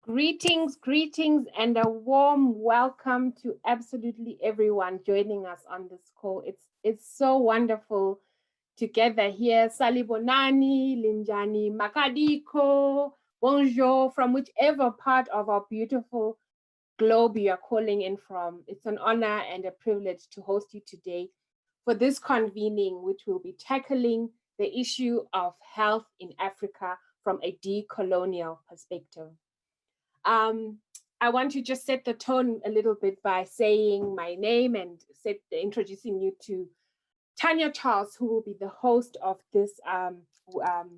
Greetings, greetings, and a warm welcome to absolutely everyone joining us on this call. It's so wonderful together here. Salibonani, Linjani, Makadiko, bonjour, from whichever part of our beautiful globe you are calling in from. It's an honor and a privilege to host you today for this convening, which will be tackling the issue of health in Africa from a decolonial perspective. Um, I want to just set the tone a little bit by saying my name and introducing you to Tanya Charles, who will be the host of this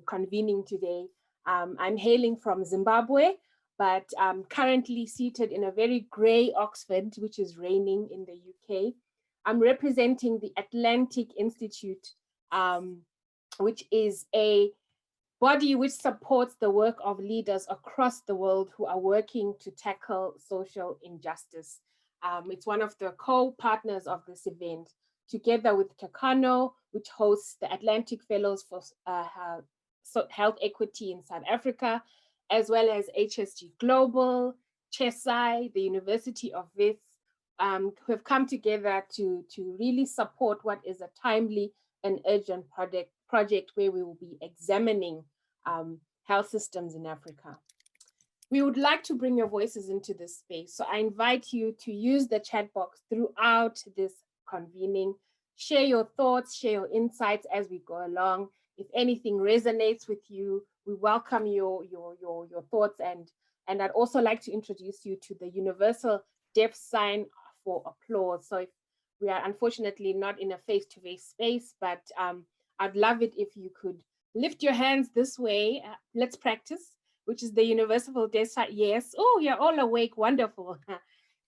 convening today. I'm hailing from Zimbabwe, but I'm currently seated in a very grey Oxford, which is raining in the UK. I'm representing the Atlantic Institute, which is a body which supports the work of leaders across the world who are working to tackle social injustice. It's one of the co-partners of this event, together with Takano, which hosts the Atlantic Fellows for Health Equity in South Africa, as well as HSG Global, CHESAI, the University of Wits, who have come together to really support what is a timely and urgent project where we will be examining health systems in Africa. We would like to bring your voices into this space, so I invite you to use the chat box throughout this convening. Share your thoughts, share your insights as we go along. If anything resonates with you, we welcome your thoughts, and I'd also like to introduce you to the universal deaf sign for applause. So if we are unfortunately not in a face-to-face space, but I'd love it if you could lift your hands this way. Let's practice, which is the universal deaf sign. Yes. Oh, you're all awake. Wonderful.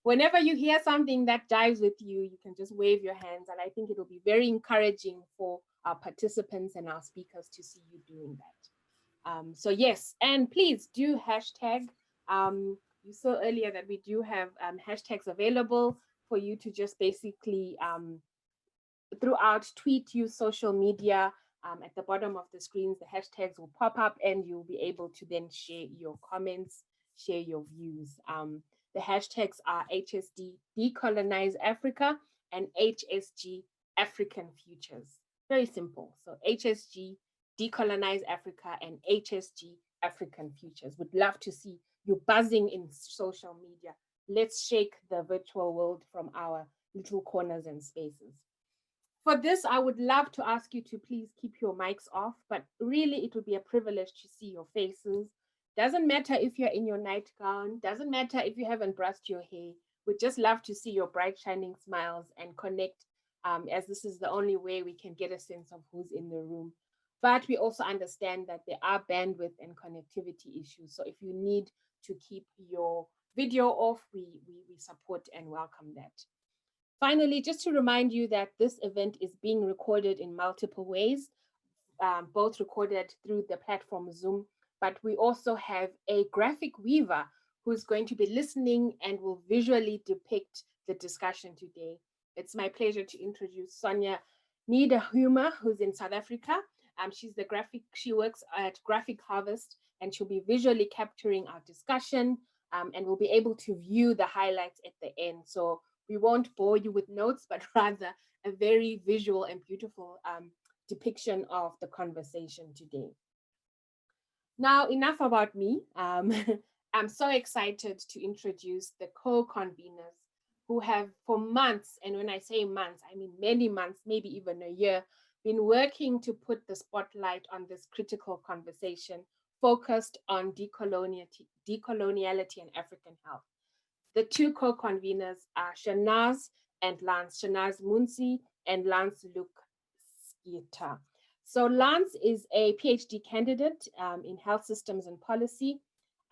Whenever you hear something that jives with you, you can just wave your hands. And I think it'll be very encouraging for our participants and our speakers to see you doing that. So yes, and please do hashtag. You saw earlier that we do have hashtags available for you to just basically throughout tweet, use social media. At the bottom of the screens, the hashtags will pop up and you'll be able to then share your comments, share your views. The hashtags are HSD Decolonize Africa and HSG African Futures. Very simple. So HSG Decolonize Africa and HSG African Futures. Would love to see you buzzing in social media. Let's shake the virtual world from our little corners and spaces. For this, I would love to ask you to please keep your mics off, but really it would be a privilege to see your faces. Doesn't matter if you're in your nightgown, doesn't matter if you haven't brushed your hair. We'd just love to see your bright shining smiles and connect, as this is the only way we can get a sense of who's in the room. But we also understand that there are bandwidth and connectivity issues. So if you need to keep your video off, we support and welcome that. Finally, just to remind you that this event is being recorded in multiple ways, both recorded through the platform Zoom, but we also have a graphic weaver who's going to be listening and will visually depict the discussion today. It's my pleasure to introduce Sonia Niederhumer, who's in South Africa. She works at Graphic Harvest, and she'll be visually capturing our discussion, and we'll be able to view the highlights at the end. So we won't bore you with notes, but rather a very visual and beautiful depiction of the conversation today. Now, enough about me. I'm so excited to introduce the co-conveners who have for months, and when I say months, I mean many months, maybe even a year, been working to put the spotlight on this critical conversation focused on decoloniality and African health. The two co-conveners are SHEHNAZ and Lance, SHEHNAZ MUNSHI and Lance LOUSKETIER. So Lance is a PhD candidate in health systems and policy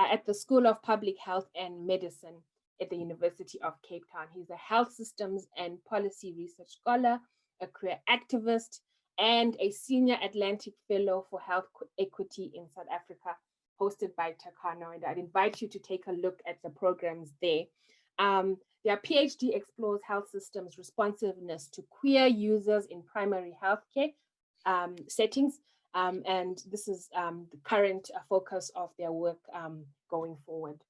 at the School of Public Health and Medicine at the University of Cape Town. He's a health systems and policy research scholar, a career activist, and a senior Atlantic Fellow for Health Equity in South Africa, hosted by Takano, and I'd invite you to take a look at the programs there. Their PhD explores health systems responsiveness to queer users in primary healthcare settings, and this is the current focus of their work going forward.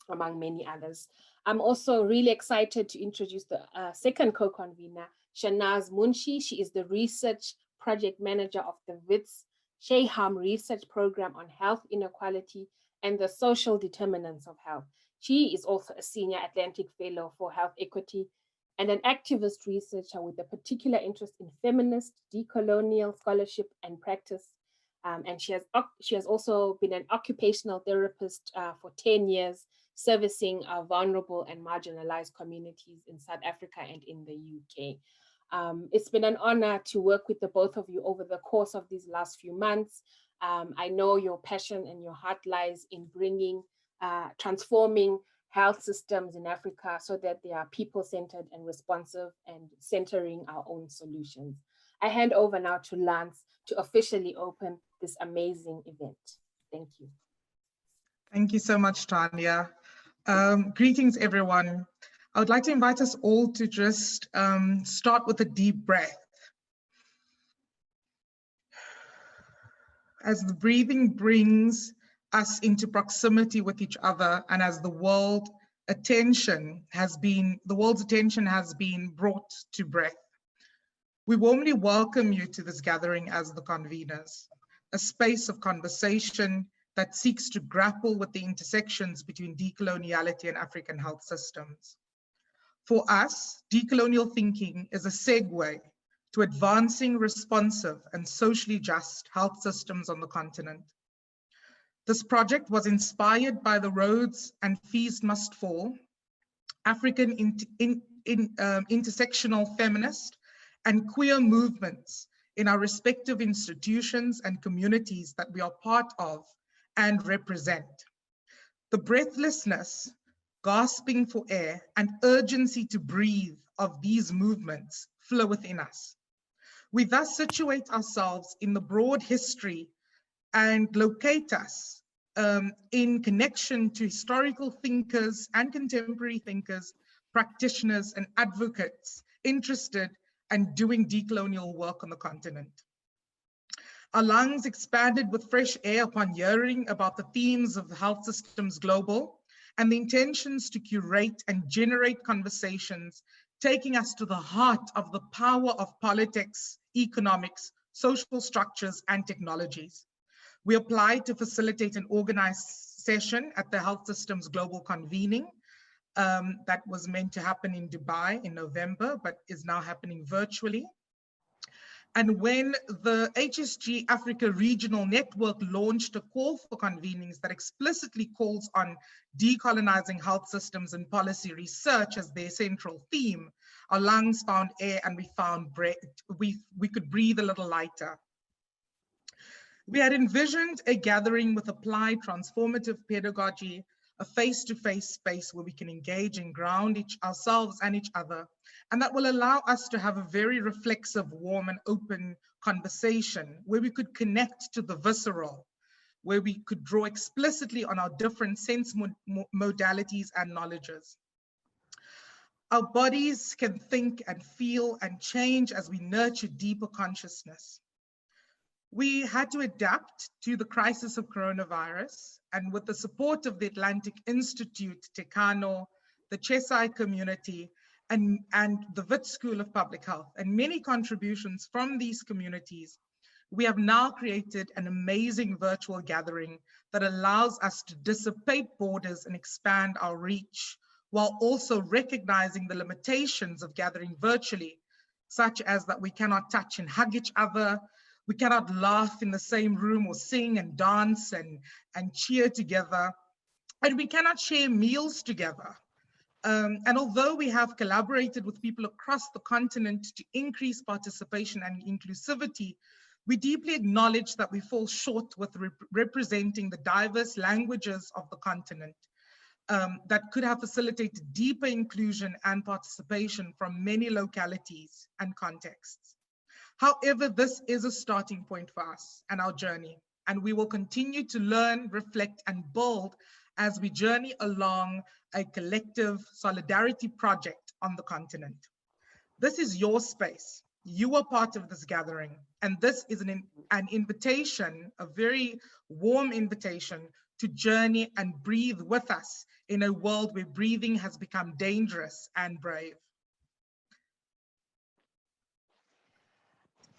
among many others. I'm also really excited to introduce the second co-convener, SHEHNAZ MUNSHI. She is the research project manager of the WITS SHEHAM research program on health inequality and the social determinants of health. She is also a senior Atlantic Fellow for Health Equity and an activist researcher with a particular interest in feminist, decolonial scholarship and practice. And she has also been an occupational therapist for 10 years, servicing vulnerable and marginalized communities in South Africa and in the UK. It's been an honor to work with the both of you over the course of these last few months. I know your passion and your heart lies in transforming health systems in Africa so that they are people-centered and responsive and centering our own solutions. I hand over now to Lance to officially open this amazing event. Thank you. Thank you so much, Tanya. Greetings, everyone. I would like to invite us all to just start with a deep breath. As the breathing brings us into proximity with each other, and as the world's attention has been brought to breath, we warmly welcome you to this gathering as the conveners, a space of conversation that seeks to grapple with the intersections between decoloniality and African health systems. For us, decolonial thinking is a segue to advancing responsive and socially just health systems on the continent. This project was inspired by the Rhodes and Fees Must Fall, African intersectional feminist and queer movements in our respective institutions and communities that we are part of and represent. The breathlessness, gasping for air, and urgency to breathe of these movements flow within us. We thus situate ourselves in the broad history and locate us in connection to historical thinkers and contemporary thinkers, practitioners and advocates interested and doing decolonial work on the continent. Our lungs expanded with fresh air upon hearing about the themes of the health systems global and the intentions to curate and generate conversations, taking us to the heart of the power of politics, economics, social structures, and technologies. We applied to facilitate an organized session at the Health Systems Global Convening that was meant to happen in Dubai in November, but is now happening virtually. And when the HSG Africa Regional Network launched a call for convenings that explicitly calls on decolonizing health systems and policy research as their central theme, our lungs found air and we could breathe a little lighter. We had envisioned a gathering with applied transformative pedagogy, a face-to-face space where we can engage and ground ourselves and each other, and that will allow us to have a very reflexive, warm and open conversation where we could connect to the visceral, where we could draw explicitly on our different sense modalities and knowledges. Our bodies can think and feel and change as we nurture deeper consciousness. We had to adapt to the crisis of coronavirus, and with the support of the Atlantic Institute, Tekano, the Chesai community, and the Wits School of Public Health, and many contributions from these communities, we have now created an amazing virtual gathering that allows us to dissipate borders and expand our reach, while also recognizing the limitations of gathering virtually, such as that we cannot touch and hug each other, we cannot laugh in the same room or sing and dance and cheer together, and we cannot share meals together. And although we have collaborated with people across the continent to increase participation and inclusivity, we deeply acknowledge that we fall short with representing the diverse languages of the continent that could have facilitated deeper inclusion and participation from many localities and contexts. However, this is a starting point for us and our journey, and we will continue to learn, reflect, and build as we journey along a collective solidarity project on the continent. This is your space. You are part of this gathering, and this is an invitation, a very warm invitation to journey and breathe with us in a world where breathing has become dangerous and brave.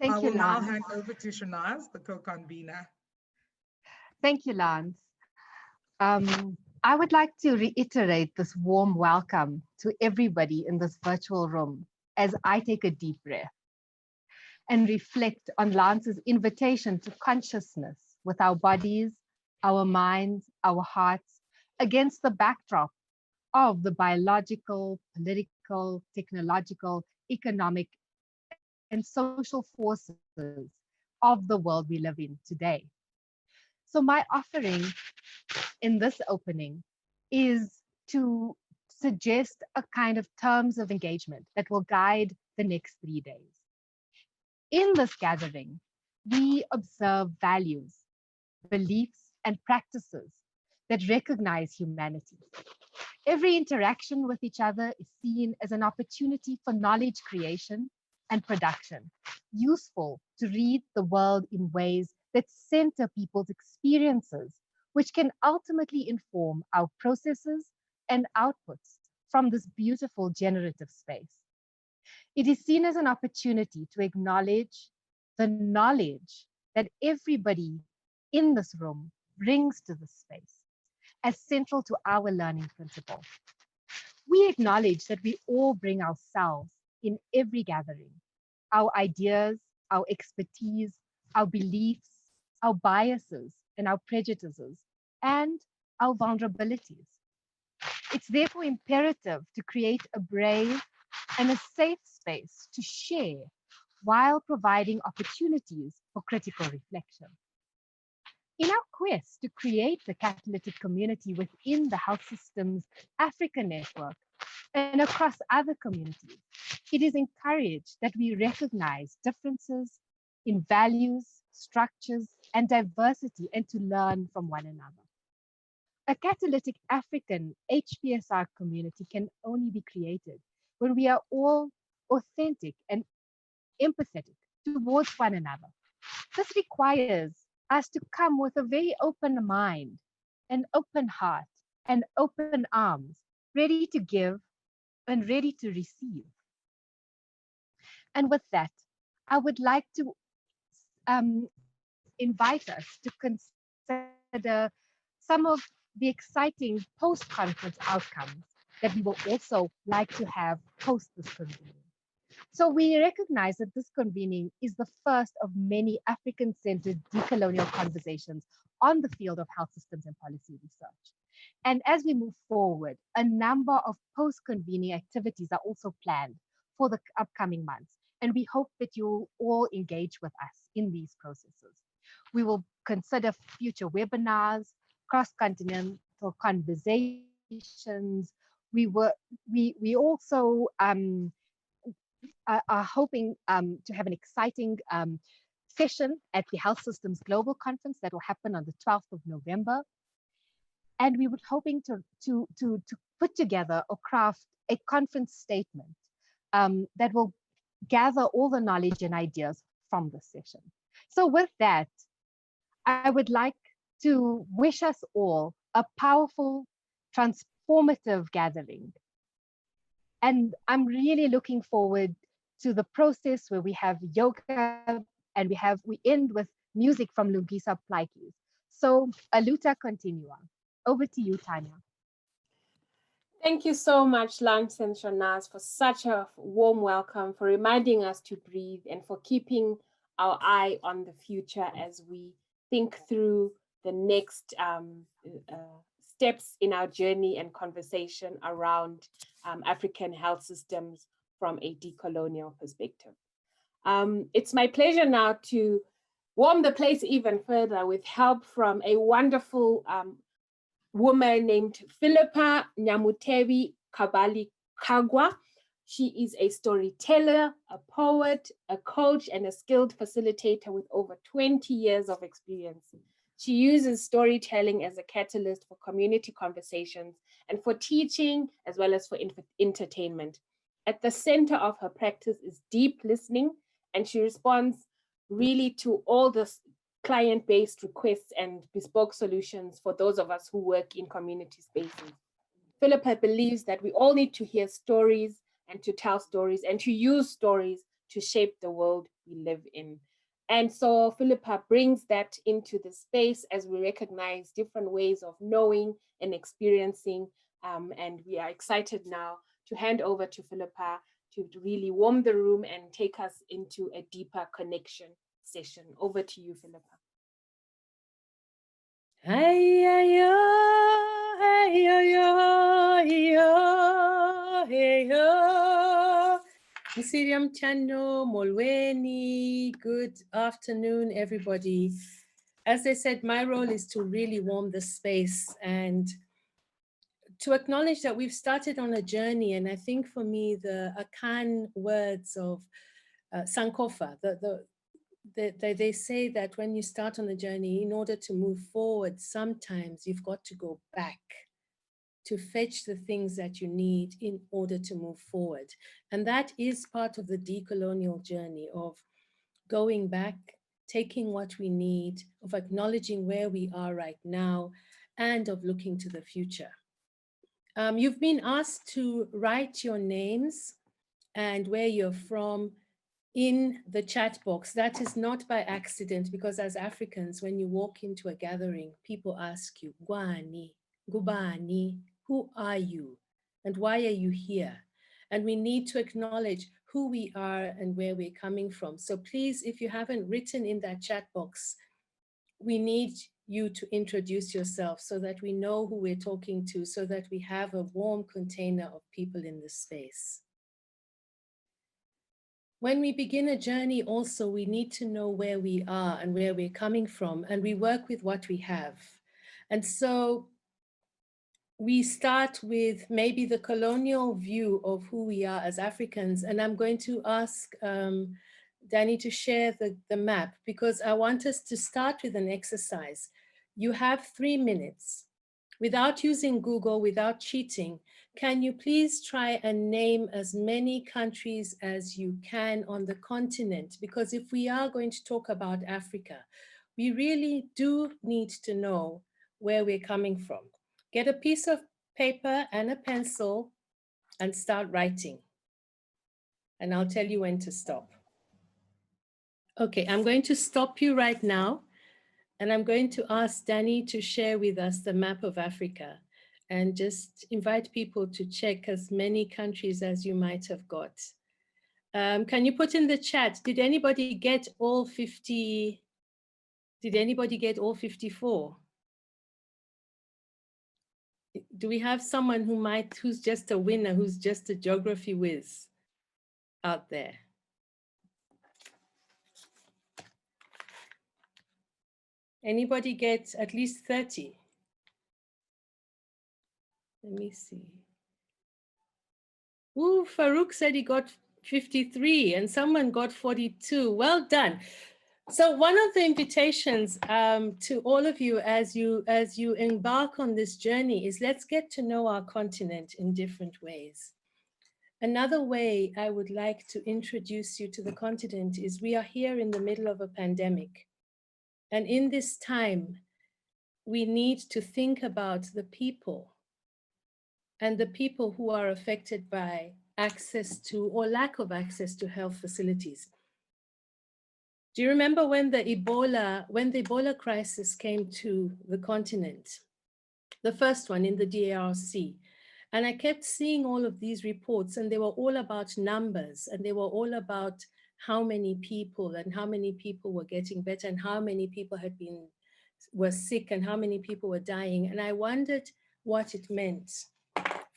Thank I you, will now Lance. hand over to SHEHNAZ, the co-convener. Thank you, Lance. I would like to reiterate this warm welcome to everybody in this virtual room as I take a deep breath and reflect on Lance's invitation to consciousness with our bodies, our minds, our hearts, against the backdrop of the biological, political, technological, economic, and social forces of the world we live in today. So my offering in this opening is to suggest a kind of terms of engagement that will guide the next 3 days. In this gathering, we observe values, beliefs, and practices that recognize humanity. Every interaction with each other is seen as an opportunity for knowledge creation and production, useful to read the world in ways that center people's experiences, which can ultimately inform our processes and outputs from this beautiful generative space. It is seen as an opportunity to acknowledge the knowledge that everybody in this room brings to this space as central to our learning principle. We acknowledge that we all bring ourselves in every gathering, our ideas, our expertise, our beliefs, our biases, and our prejudices, and our vulnerabilities. It's therefore imperative to create a brave and a safe space to share while providing opportunities for critical reflection. In our quest to create the catalytic community within the Health Systems Africa network and across other communities, it is encouraged that we recognize differences in values, structures, and diversity, and to learn from one another. A catalytic African HPSR community can only be created when we are all authentic and empathetic towards one another. This requires us to come with a very open mind, an open heart, and open arms, ready to give and ready to receive. And with that, I would like to invite us to consider some of the exciting post-conference outcomes that we will also like to have post this convening. So we recognize that this convening is the first of many African-centered decolonial conversations on the field of health systems and policy research. And as we move forward, a number of post-convening activities are also planned for the upcoming months. And we hope that you'll all engage with us in these processes. We will consider future webinars, cross-continental conversations. We also are hoping to have an exciting session at the Health Systems Global Conference that will happen on the 12th of November. And we were hoping to put together or craft a conference statement that will gather all the knowledge and ideas from this session. So with that, I would like to wish us all a powerful, transformative gathering. And I'm really looking forward to the process where we have yoga and we end with music from Lungisa Plaikis. So Aluta continua. Over to you, Tanya. Thank you so much, Lance and SHEHNAZ, for such a warm welcome, for reminding us to breathe, and for keeping our eye on the future as we think through the next steps in our journey and conversation around African health systems from a decolonial perspective. It's my pleasure now to warm the place even further with help from a wonderful woman named PHILIPPA NAMUTEBI KABALI-KAGWA. She is a storyteller, a poet, a coach, and a skilled facilitator with over 20 years of experience. She uses storytelling as a catalyst for community conversations and for teaching, as well as for entertainment. At the center of her practice is deep listening, and she responds really to all the client-based requests and bespoke solutions for those of us who work in community spaces. Philippa believes that we all need to hear stories and to tell stories and to use stories to shape the world we live in. And so Philippa brings that into the space as we recognize different ways of knowing and experiencing. And we are excited now to hand over to Philippa to really warm the room and take us into a deeper connection session. Over to you, Philippa. Hey yo, hey yo, hey yo. Msiriam Chano, Molweni, good afternoon, everybody. As I said, my role is to really warm the space and to acknowledge that we've started on a journey. And I think for me, the Akan words of Sankofa, they say that when you start on the journey, in order to move forward, sometimes you've got to go back to fetch the things that you need in order to move forward. And that is part of the decolonial journey of going back, taking what we need, of acknowledging where we are right now, and of looking to the future. You've been asked to write your names and where you're from in the chat box. That is not by accident, because as Africans, when you walk into a gathering, people ask you, Gwani, Gubani, who are you? And why are you here? And we need to acknowledge who we are and where we're coming from. So please, if you haven't written in that chat box, we need you to introduce yourself so that we know who we're talking to, so that we have a warm container of people in this space. When we begin a journey also, we need to know where we are and where we're coming from, and we work with what we have. And so we start with maybe the colonial view of who we are as Africans. And I'm going to ask Danny to share the map, because I want us to start with an exercise. You have 3 minutes. Without using Google, without cheating, can you please try and name as many countries as you can on the continent? Because if we are going to talk about Africa, we really do need to know where we're coming from. Get a piece of paper and a pencil and start writing. And I'll tell you when to stop. Okay, I'm going to stop you right now. And I'm going to ask Danny to share with us the map of Africa and just invite people to check as many countries as you might have got. Can you put in the chat, did anybody get all 50? Did anybody get all 54? Do we have someone who's just a winner, who's just a geography whiz out there? Anybody get at least 30? Let me see. Ooh, Farouk said he got 53 and someone got 42. Well done. So one of the invitations to all of you as you embark on this journey is, let's get to know our continent in different ways. Another way I would like to introduce you to the continent is, we are here in the middle of a pandemic. And in this time, we need to think about the people and the people who are affected by access to or lack of access to health facilities. Do you remember when the Ebola crisis came to the continent? The first one in the DRC. And I kept seeing all of these reports, and they were all about numbers, and they were all about how many people and how many people were getting better and how many people were sick and how many people were dying. And I wondered what it meant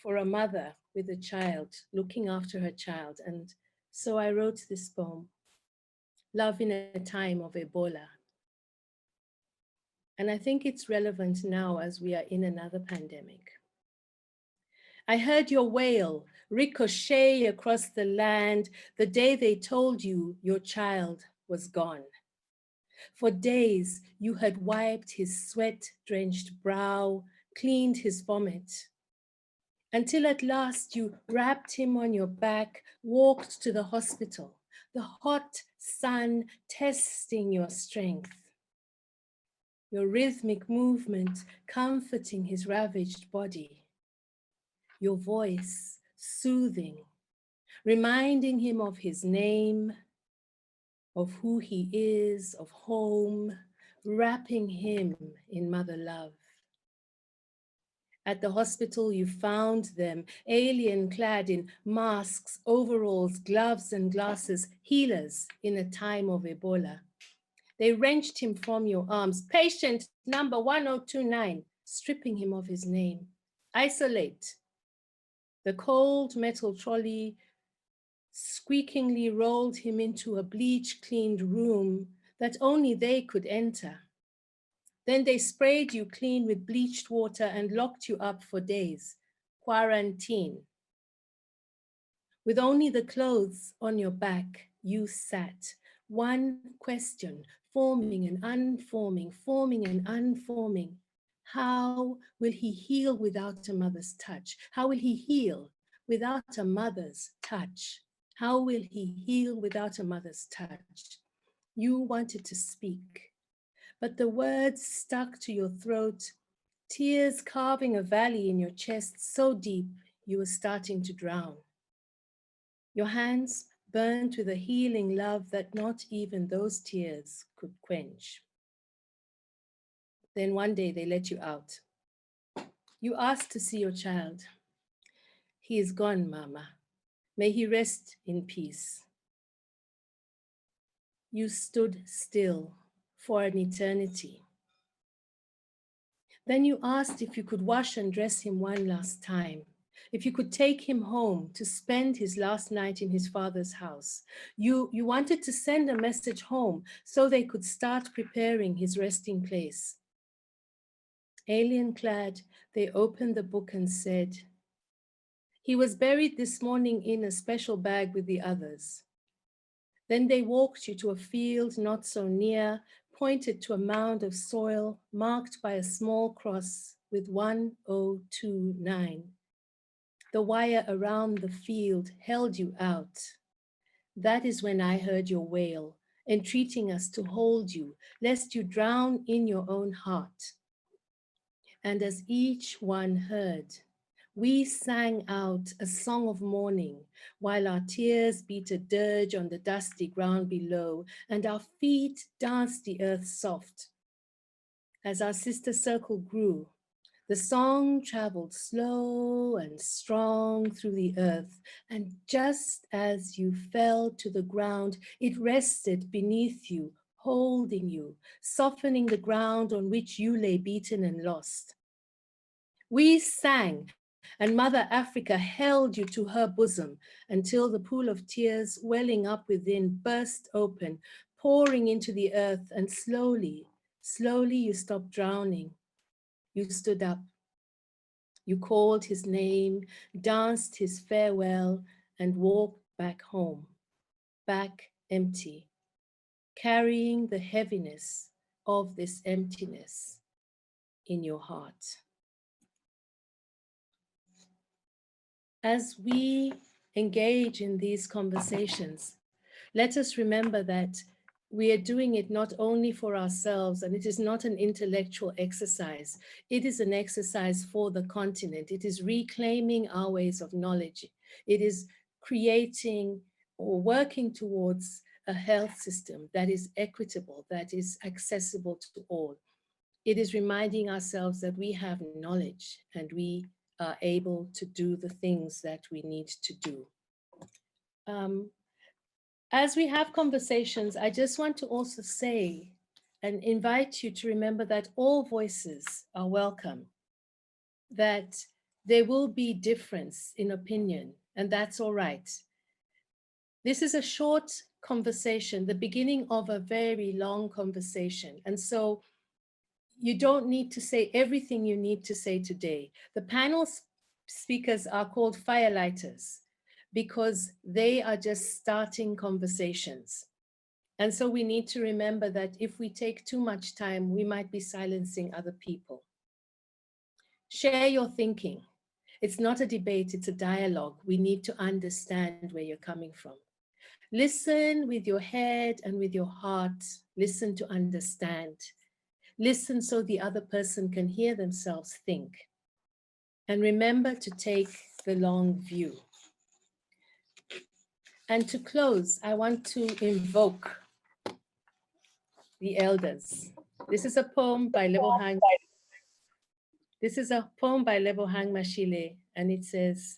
for a mother with a child, looking after her child. And so I wrote this poem, Love in a Time of Ebola. And I think it's relevant now as we are in another pandemic. I heard your wail ricochet across the land the day they told you your child was gone. For days, you had wiped his sweat-drenched brow, cleaned his vomit, until at last you wrapped him on your back, walked to the hospital, the hot sun testing your strength. your rhythmic movement comforting his ravaged body, your voice soothing, reminding him of his name, of who he is, of home, wrapping him in mother love. At the hospital, you found them, alien-clad in masks, overalls, gloves, and glasses, healers in a time of Ebola. They wrenched him from your arms. Patient number 1029, stripping him of his name. Isolate. The cold metal trolley squeakingly rolled him into a bleach-cleaned room that only they could enter. Then they sprayed you clean with bleached water and locked you up for days. Quarantine. With only the clothes on your back, you sat. One question, forming and unforming, forming and unforming. How will he heal without a mother's touch? How will he heal without a mother's touch? How will he heal without a mother's touch? You wanted to speak, but the words stuck to your throat, tears carving a valley in your chest so deep you were starting to drown. Your hands burnt with a healing love that not even those tears could quench. Then one day they let you out. You asked to see your child. He is gone, Mama. May he rest in peace. You stood still for an eternity. Then you asked if you could wash and dress him one last time, if you could take him home to spend his last night in his father's house. You wanted to send a message home so they could start preparing his resting place. Alien-clad, they opened the book and said, he was buried this morning in a special bag with the others. Then they walked you to a field not so near, pointed to a mound of soil marked by a small cross with 1029. The wire around the field held you out. That is when I heard your wail, entreating us to hold you, lest you drown in your own heart. And as each one heard, we sang out a song of mourning while our tears beat a dirge on the dusty ground below and our feet danced the earth soft. As our sister circle grew, the song traveled slow and strong through the earth, and just as you fell to the ground, it rested beneath you, holding you, softening the ground on which you lay beaten and lost. We sang, and Mother Africa held you to her bosom until the pool of tears welling up within burst open, pouring into the earth, and slowly, slowly you stopped drowning. You stood up. You called his name, danced his farewell, and walked back home, back empty, carrying the heaviness of this emptiness in your heart. As we engage in these conversations, let us remember that we are doing it not only for ourselves, and it is not an intellectual exercise. It is an exercise for the continent. It is reclaiming our ways of knowledge. It is creating or working towards a health system that is equitable, that is accessible to all. It is reminding ourselves that we have knowledge and we are able to do the things that we need to do. As we have conversations, I just want to also say and invite you to remember that all voices are welcome, that there will be difference in opinion, and that's all right. This is a short conversation, the beginning of a very long conversation. And so you don't need to say everything you need to say today. The panel speakers are called firelighters, because they are just starting conversations. And so we need to remember that if we take too much time, we might be silencing other people. Share your thinking. It's not a debate, it's a dialogue. We need to understand where you're coming from. Listen with your head and with your heart. Listen to understand. Listen so the other person can hear themselves think. And remember to take the long view. And to close, I want to invoke the elders. This is a poem by Lebohang. This is a poem by Lebohang Mashile, and it says,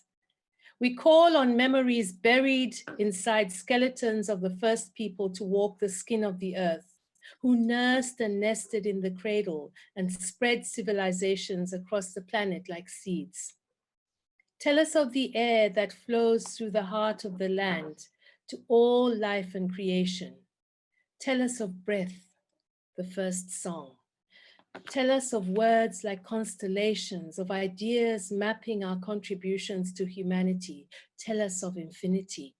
"We call on memories buried inside skeletons of the first people to walk the skin of the earth, who nursed and nested in the cradle and spread civilizations across the planet like seeds. Tell us of the air that flows through the heart of the land to all life and creation. Tell us of breath, the first song. Tell us of words like constellations, of ideas mapping our contributions to humanity. Tell us of infinity,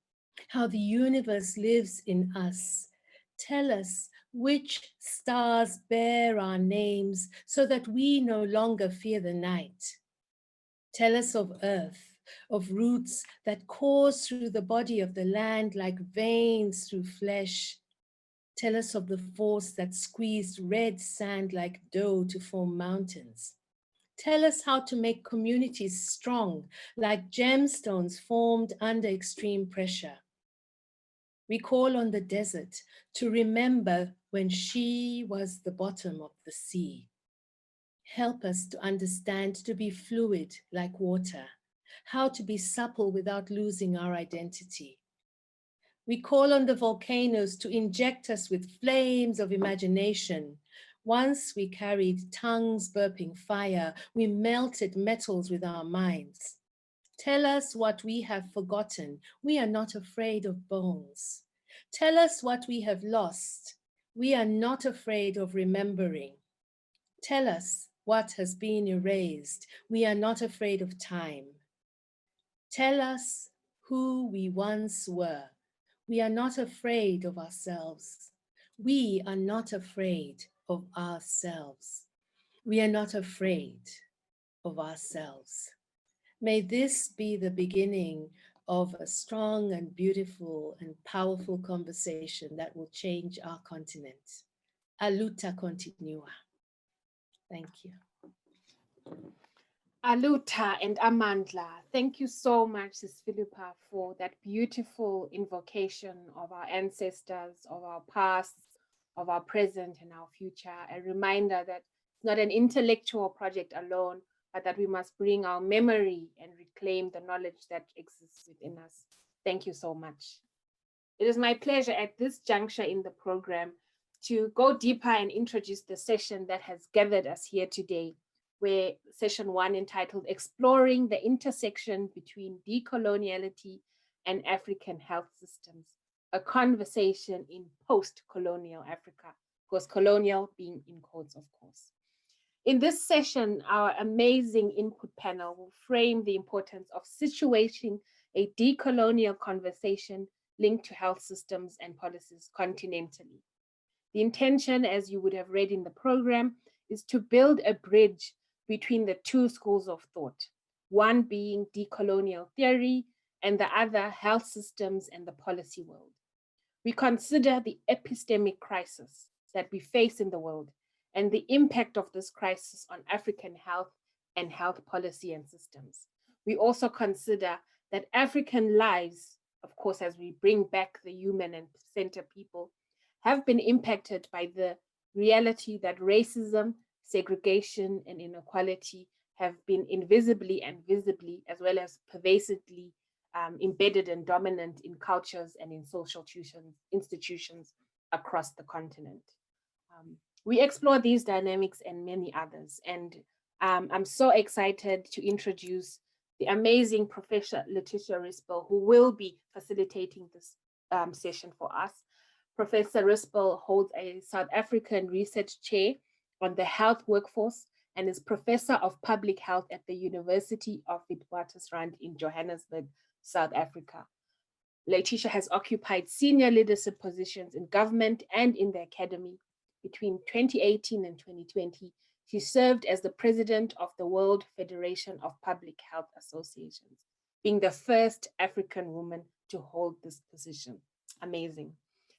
how the universe lives in us. Tell us which stars bear our names so that we no longer fear the night. Tell us of earth, of roots that course through the body of the land like veins through flesh. Tell us of the force that squeezed red sand like dough to form mountains. Tell us how to make communities strong, like gemstones formed under extreme pressure. We call on the desert to remember when she was the bottom of the sea. Help us to understand to be fluid like water, how to be supple without losing our identity. We call on the volcanoes to inject us with flames of imagination. Once we carried tongues burping fire, we melted metals with our minds. Tell us what we have forgotten. We are not afraid of bones. Tell us what we have lost. We are not afraid of remembering. Tell us what has been erased. We are not afraid of time. Tell us who we once were. We are not afraid of ourselves. We are not afraid of ourselves. We are not afraid of ourselves. May this be the beginning of a strong and beautiful and powerful conversation that will change our continent. A luta continua. Thank you. Aluta and Amandla, thank you so much, Sis Philippa, for that beautiful invocation of our ancestors, of our past, of our present and our future. A reminder that it's not an intellectual project alone, but that we must bring our memory and reclaim the knowledge that exists within us. Thank you so much. It is my pleasure at this juncture in the program to go deeper and introduce the session that has gathered us here today, where session 1 entitled Exploring the Intersection Between Decoloniality and African Health Systems, a conversation in post-colonial Africa, because colonial being in quotes, of course. In this session, our amazing input panel will frame the importance of situating a decolonial conversation linked to health systems and policies continentally. The intention, as you would have read in the program, is to build a bridge between the two schools of thought, one being decolonial theory and the other health systems and the policy world. We consider the epistemic crisis that we face in the world and the impact of this crisis on African health and health policy and systems. We also consider that African lives, of course, as we bring back the human and center people, have been impacted by the reality that racism, segregation, and inequality have been invisibly and visibly, as well as pervasively embedded and dominant in cultures and in social institutions across the continent. We explore these dynamics and many others, and I'm so excited to introduce the amazing Professor Letitia Rispel, who will be facilitating this session for us. Professor Rispel holds a South African research chair on the health workforce and is Professor of Public Health at the University of Witwatersrand in Johannesburg, South Africa. Letitia has occupied senior leadership positions in government and in the academy. Between 2018 and 2020, she served as the president of the World Federation of Public Health Associations, being the first African woman to hold this position. Amazing.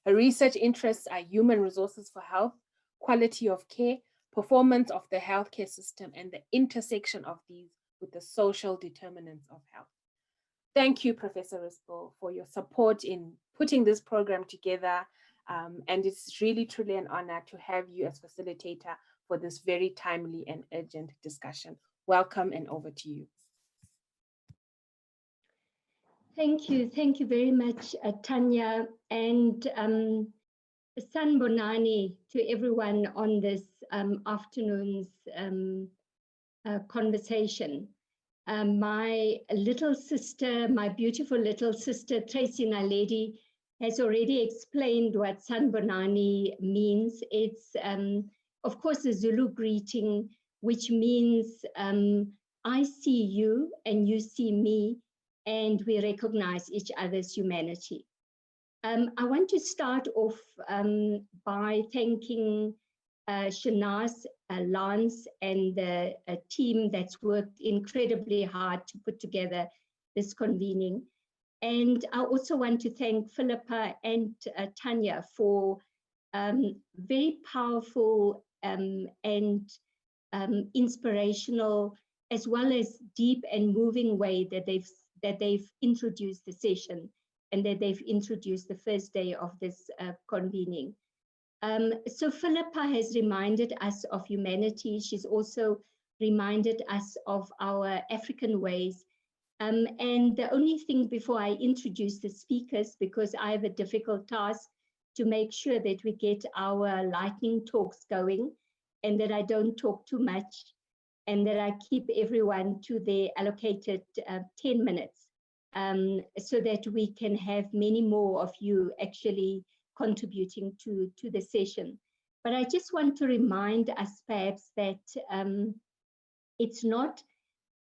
Her research interests are human resources for health, quality of care, performance of the healthcare system, and the intersection of these with the social determinants of health. Thank you, Professor Rispel, for your support in putting this program together. And it's really, truly an honor to have you as facilitator for this very timely and urgent discussion. Welcome, and over to you. Thank you very much, Tanya, and Sanbonani to everyone on this afternoon's conversation. My little sister, my beautiful little sister, Tracy Naledi, has already explained what Sanbonani means. It's, of course, a Zulu greeting, which means I see you and you see me, and we recognize each other's humanity. I want to start off by thanking SHEHNAZ, Lance, and the team that's worked incredibly hard to put together this convening. And I also want to thank Philippa and Tanya for very powerful and inspirational, as well as deep and moving way that they've introduced the session and that they've introduced the first day of this convening. So Philippa has reminded us of humanity. She's also reminded us of our African ways. And the only thing before I introduce the speakers, because I have a difficult task to make sure that we get our lightning talks going and that I don't talk too much and that I keep everyone to their allocated 10 minutes so that we can have many more of you actually contributing to the session. But I just want to remind us perhaps that it's not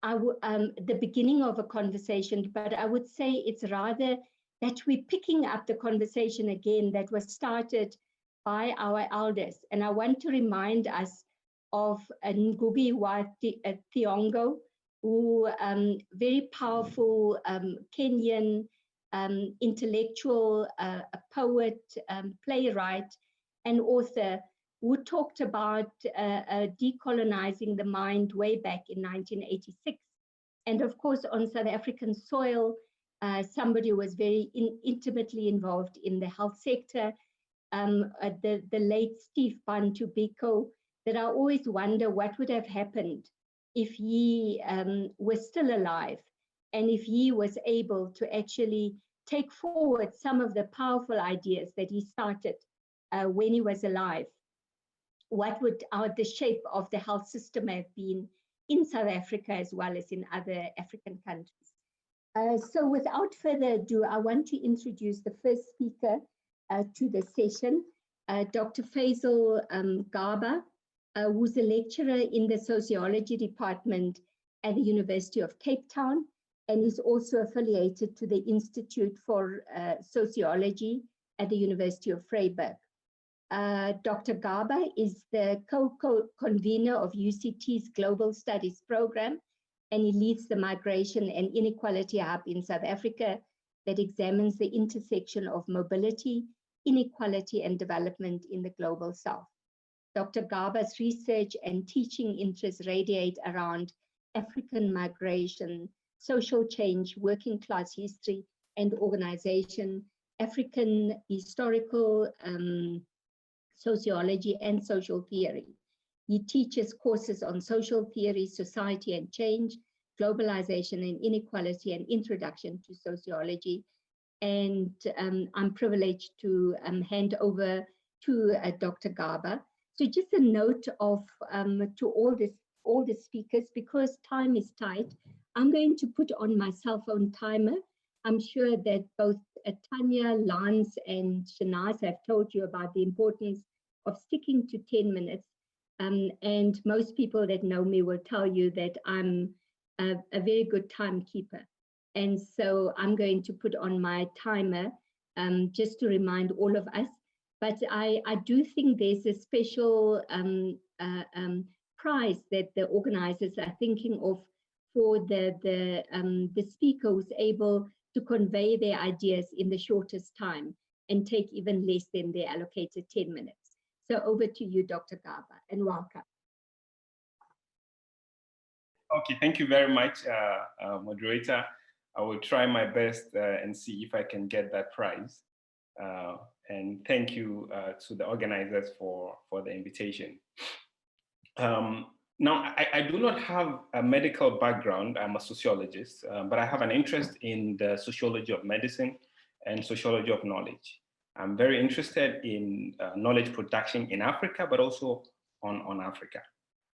the beginning of a conversation, but I would say it's rather that we're picking up the conversation again that was started by our elders. And I want to remind us of Ngugi wa Thiong'o, who very powerful Kenyan intellectual, a poet, playwright, and author, who talked about decolonizing the mind way back in 1986. And of course, on South African soil, somebody was very intimately involved in the health sector, the late Steve Bantu Biko, that I always wonder what would have happened if he was still alive and if he was able to actually take forward some of the powerful ideas that he started when he was alive. What would the shape of the health system have been in South Africa as well as in other African countries? So without further ado, I want to introduce the first speaker to the session, Dr. Faisal Garba, who's a lecturer in the sociology department at the University of Cape Town, and is also affiliated to the Institute for Sociology at the University of Vryburg. Dr. Garba is the co-convener of UCT's Global Studies Program, and he leads the Migration and Inequality Hub in South Africa that examines the intersection of mobility, inequality, and development in the Global South. Dr. Garba's research and teaching interests radiate around African migration, social change, working class history and organization, African historical sociology and social theory. He teaches courses on social theory, society and change, globalization and inequality, and introduction to sociology. And I'm privileged to hand over to Dr. Garba. So just a note of to all the speakers, because time is tight, I'm going to put on my cell phone timer. I'm sure that both Tanya, Lance, and SHEHNAZ have told you about the importance of sticking to 10 minutes. And most people that know me will tell you that I'm a very good timekeeper. And so I'm going to put on my timer just to remind all of us. But I do think there's a special prize that the organizers are thinking of for the speaker who's able to convey their ideas in the shortest time and take even less than their allocated 10 minutes. So over to you, Dr. Garba, and welcome. Okay, thank you very much, moderator. I will try my best and see if I can get that prize. And thank you to the organizers for the invitation. Now, I do not have a medical background. I'm a sociologist, but I have an interest in the sociology of medicine and sociology of knowledge. I'm very interested in knowledge production in Africa, but also on Africa.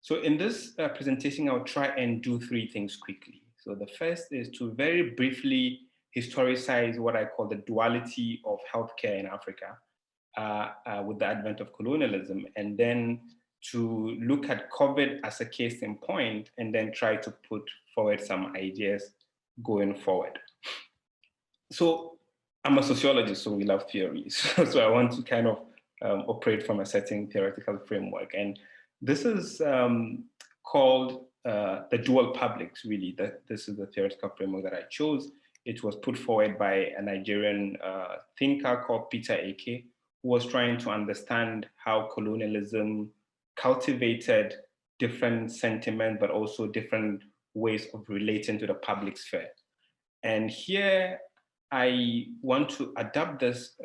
So in this presentation, I'll try and do three things quickly. So the first is to very briefly historicize what I call the duality of healthcare in Africa with the advent of colonialism, and then to look at COVID as a case in point, and then try to put forward some ideas going forward. So I'm a sociologist, so we love theories. So I want to kind of operate from a certain theoretical framework. And this is called the dual publics, really. This is the theoretical framework that I chose. It was put forward by a Nigerian thinker called Peter Eke, who was trying to understand how colonialism cultivated different sentiments, but also different ways of relating to the public sphere. And here I want to adapt this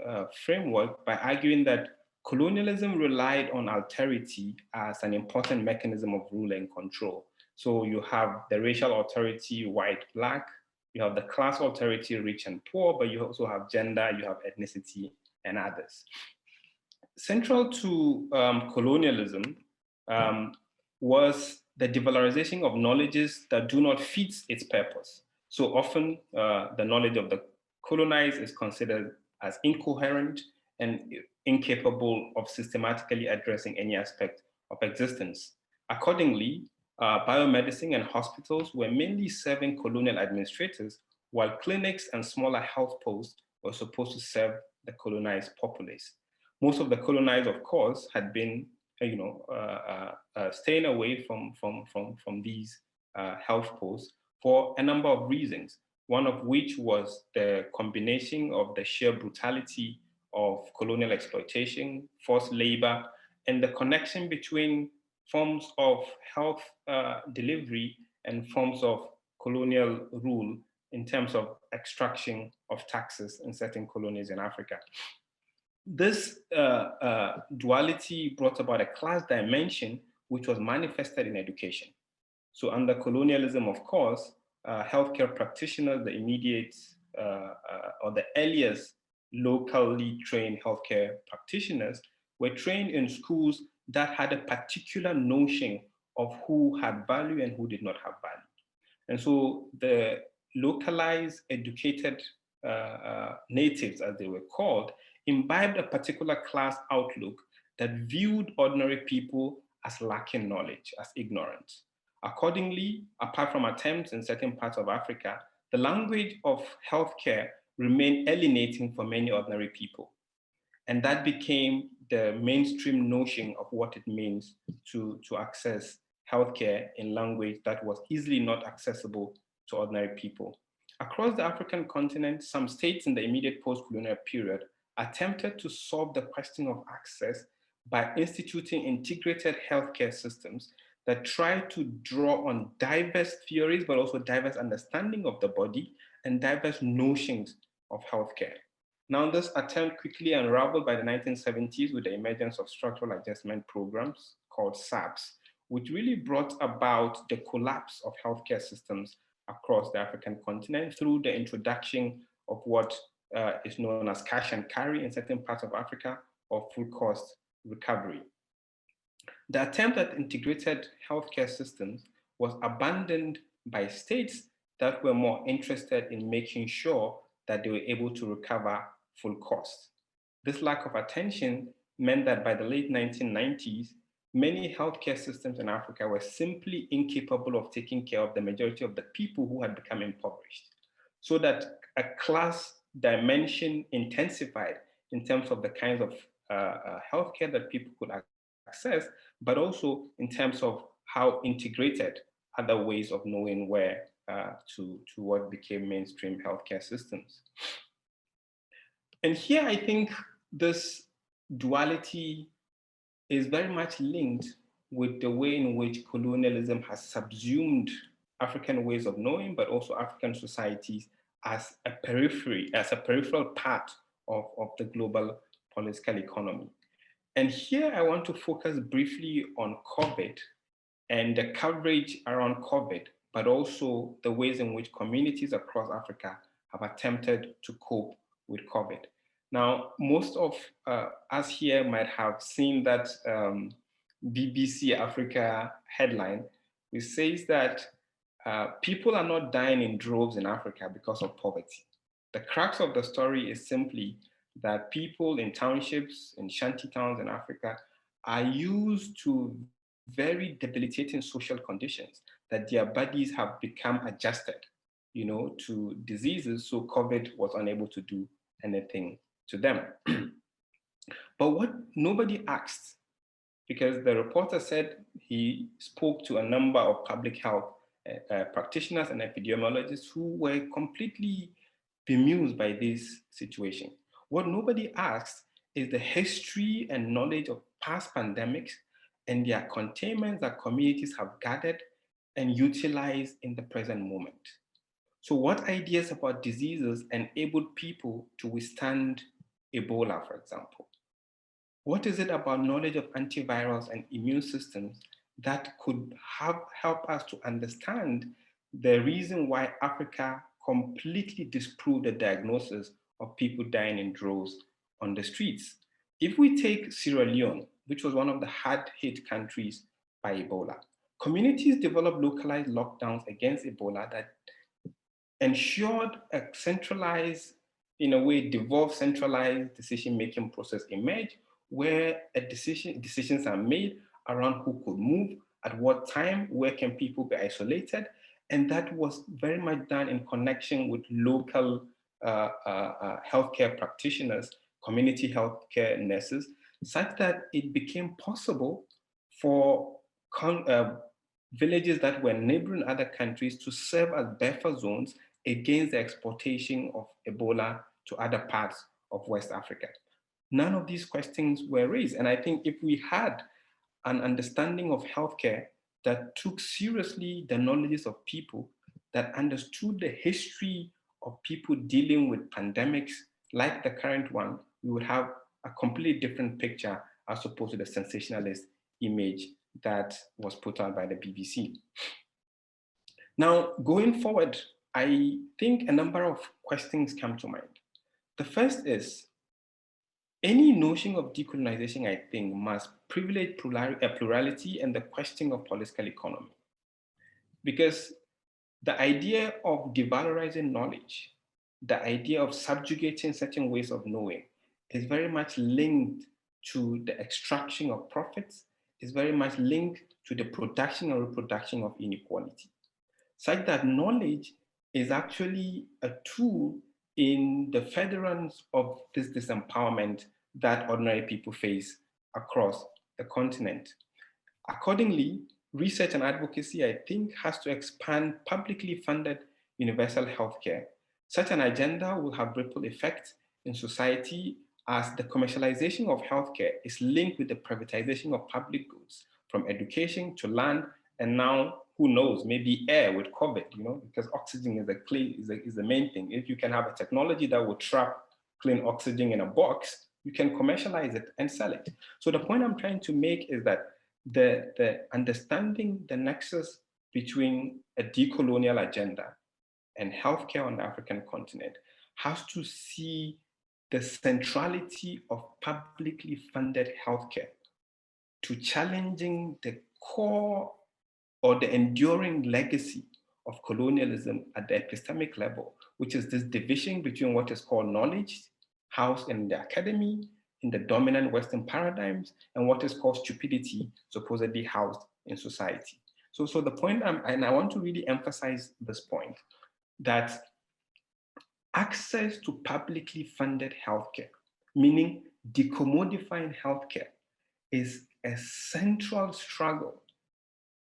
framework by arguing that colonialism relied on alterity as an important mechanism of rule and control. So you have the racial authority, white, black, you have the class authority, rich and poor, but you also have gender, you have ethnicity, and others. Central to colonialism was the devalorization of knowledges that do not fit its purpose. So often the knowledge of the colonized is considered as incoherent and incapable of systematically addressing any aspect of existence. Accordingly, biomedicine and hospitals were mainly serving colonial administrators, while clinics and smaller health posts were supposed to serve the colonized populace. Most of the colonized, of course, had been staying away from these health posts for a number of reasons, one of which was the combination of the sheer brutality of colonial exploitation, forced labor, and the connection between forms of health delivery and forms of colonial rule in terms of extraction of taxes in certain colonies in Africa. This duality brought about a class dimension which was manifested in education. So under colonialism, of course, healthcare practitioners, the immediate or the earliest locally trained healthcare practitioners were trained in schools that had a particular notion of who had value and who did not have value. And so the localized, educated natives, as they were called, imbibed a particular class outlook that viewed ordinary people as lacking knowledge, as ignorant. Accordingly, apart from attempts in certain parts of Africa, the language of healthcare remained alienating for many ordinary people. And that became the mainstream notion of what it means to access healthcare in language that was easily not accessible to ordinary people. Across the African continent, some states in the immediate post-colonial period attempted to solve the question of access by instituting integrated healthcare systems that try to draw on diverse theories, but also diverse understanding of the body and diverse notions of healthcare. Now, this attempt quickly unraveled by the 1970s with the emergence of structural adjustment programs called SAPs, which really brought about the collapse of healthcare systems across the African continent through the introduction of what is known as cash and carry in certain parts of Africa, or full cost recovery. The attempt at integrated healthcare systems was abandoned by states that were more interested in making sure that they were able to recover full cost. This lack of attention meant that by the late 1990s, many healthcare systems in Africa were simply incapable of taking care of the majority of the people who had become impoverished, so that a class dimension intensified in terms of the kinds of healthcare that people could access, but also in terms of how integrated other ways of knowing where to what became mainstream healthcare systems. And here I think this duality is very much linked with the way in which colonialism has subsumed African ways of knowing, but also African societies as a peripheral part of the global political economy. And here I want to focus briefly on COVID and the coverage around COVID, but also the ways in which communities across Africa have attempted to cope with COVID. Now, most of us here might have seen that BBC Africa headline, which says that people are not dying in droves in Africa because of poverty. The crux of the story is simply that people in townships, in shanty towns in Africa, are used to very debilitating social conditions that their bodies have become adjusted, to diseases. So COVID was unable to do anything to them. But what nobody asked, because the reporter said he spoke to a number of public health practitioners and epidemiologists who were completely bemused by this situation. What nobody asked is the history and knowledge of past pandemics and their containments that communities have gathered and utilized in the present moment. So what ideas about diseases enabled people to withstand Ebola, for example? What is it about knowledge of antivirals and immune systems that could help us to understand the reason why Africa completely disproved the diagnosis of people dying in droves on the streets? If we take Sierra Leone, which was one of the hard-hit countries by Ebola, communities developed localized lockdowns against Ebola that ensured a centralized, in a way, devolved centralized decision-making process emerged, where decisions are made around who could move, at what time, where can people be isolated. And that was very much done in connection with local healthcare practitioners, community healthcare nurses, such that it became possible for villages that were neighboring other countries to serve as buffer zones against the exportation of Ebola to other parts of West Africa. None of these questions were raised. And I think if we had an understanding of healthcare that took seriously the knowledges of people, that understood the history of people dealing with pandemics like the current one, we would have a completely different picture as opposed to the sensationalist image that was put out by the BBC. Now, going forward, I think a number of questions come to mind. The first is, any notion of decolonization, I think, must privilege plurality and the question of political economy. Because the idea of devalorizing knowledge, the idea of subjugating certain ways of knowing is very much linked to the extraction of profits, is very much linked to the production and reproduction of inequality. Such that knowledge is actually a tool in the furtherance of this disempowerment that ordinary people face across the continent. Accordingly, research and advocacy, I think, has to expand publicly funded universal healthcare. Such an agenda will have ripple effects in society as the commercialization of healthcare is linked with the privatization of public goods, from education to land, and now, who knows, maybe air with COVID, because oxygen is the main thing. If you can have a technology that will trap clean oxygen in a box, you can commercialize it and sell it. So the point I'm trying to make is that the understanding the nexus between a decolonial agenda and healthcare on the African continent has to see the centrality of publicly funded healthcare to challenging the core or the enduring legacy of colonialism at the epistemic level, which is this division between what is called knowledge, housed in the academy, in the dominant Western paradigms, and what is called stupidity, supposedly housed in society. So the point, and I want to really emphasize this point, that access to publicly funded healthcare, meaning decommodifying healthcare, is a central struggle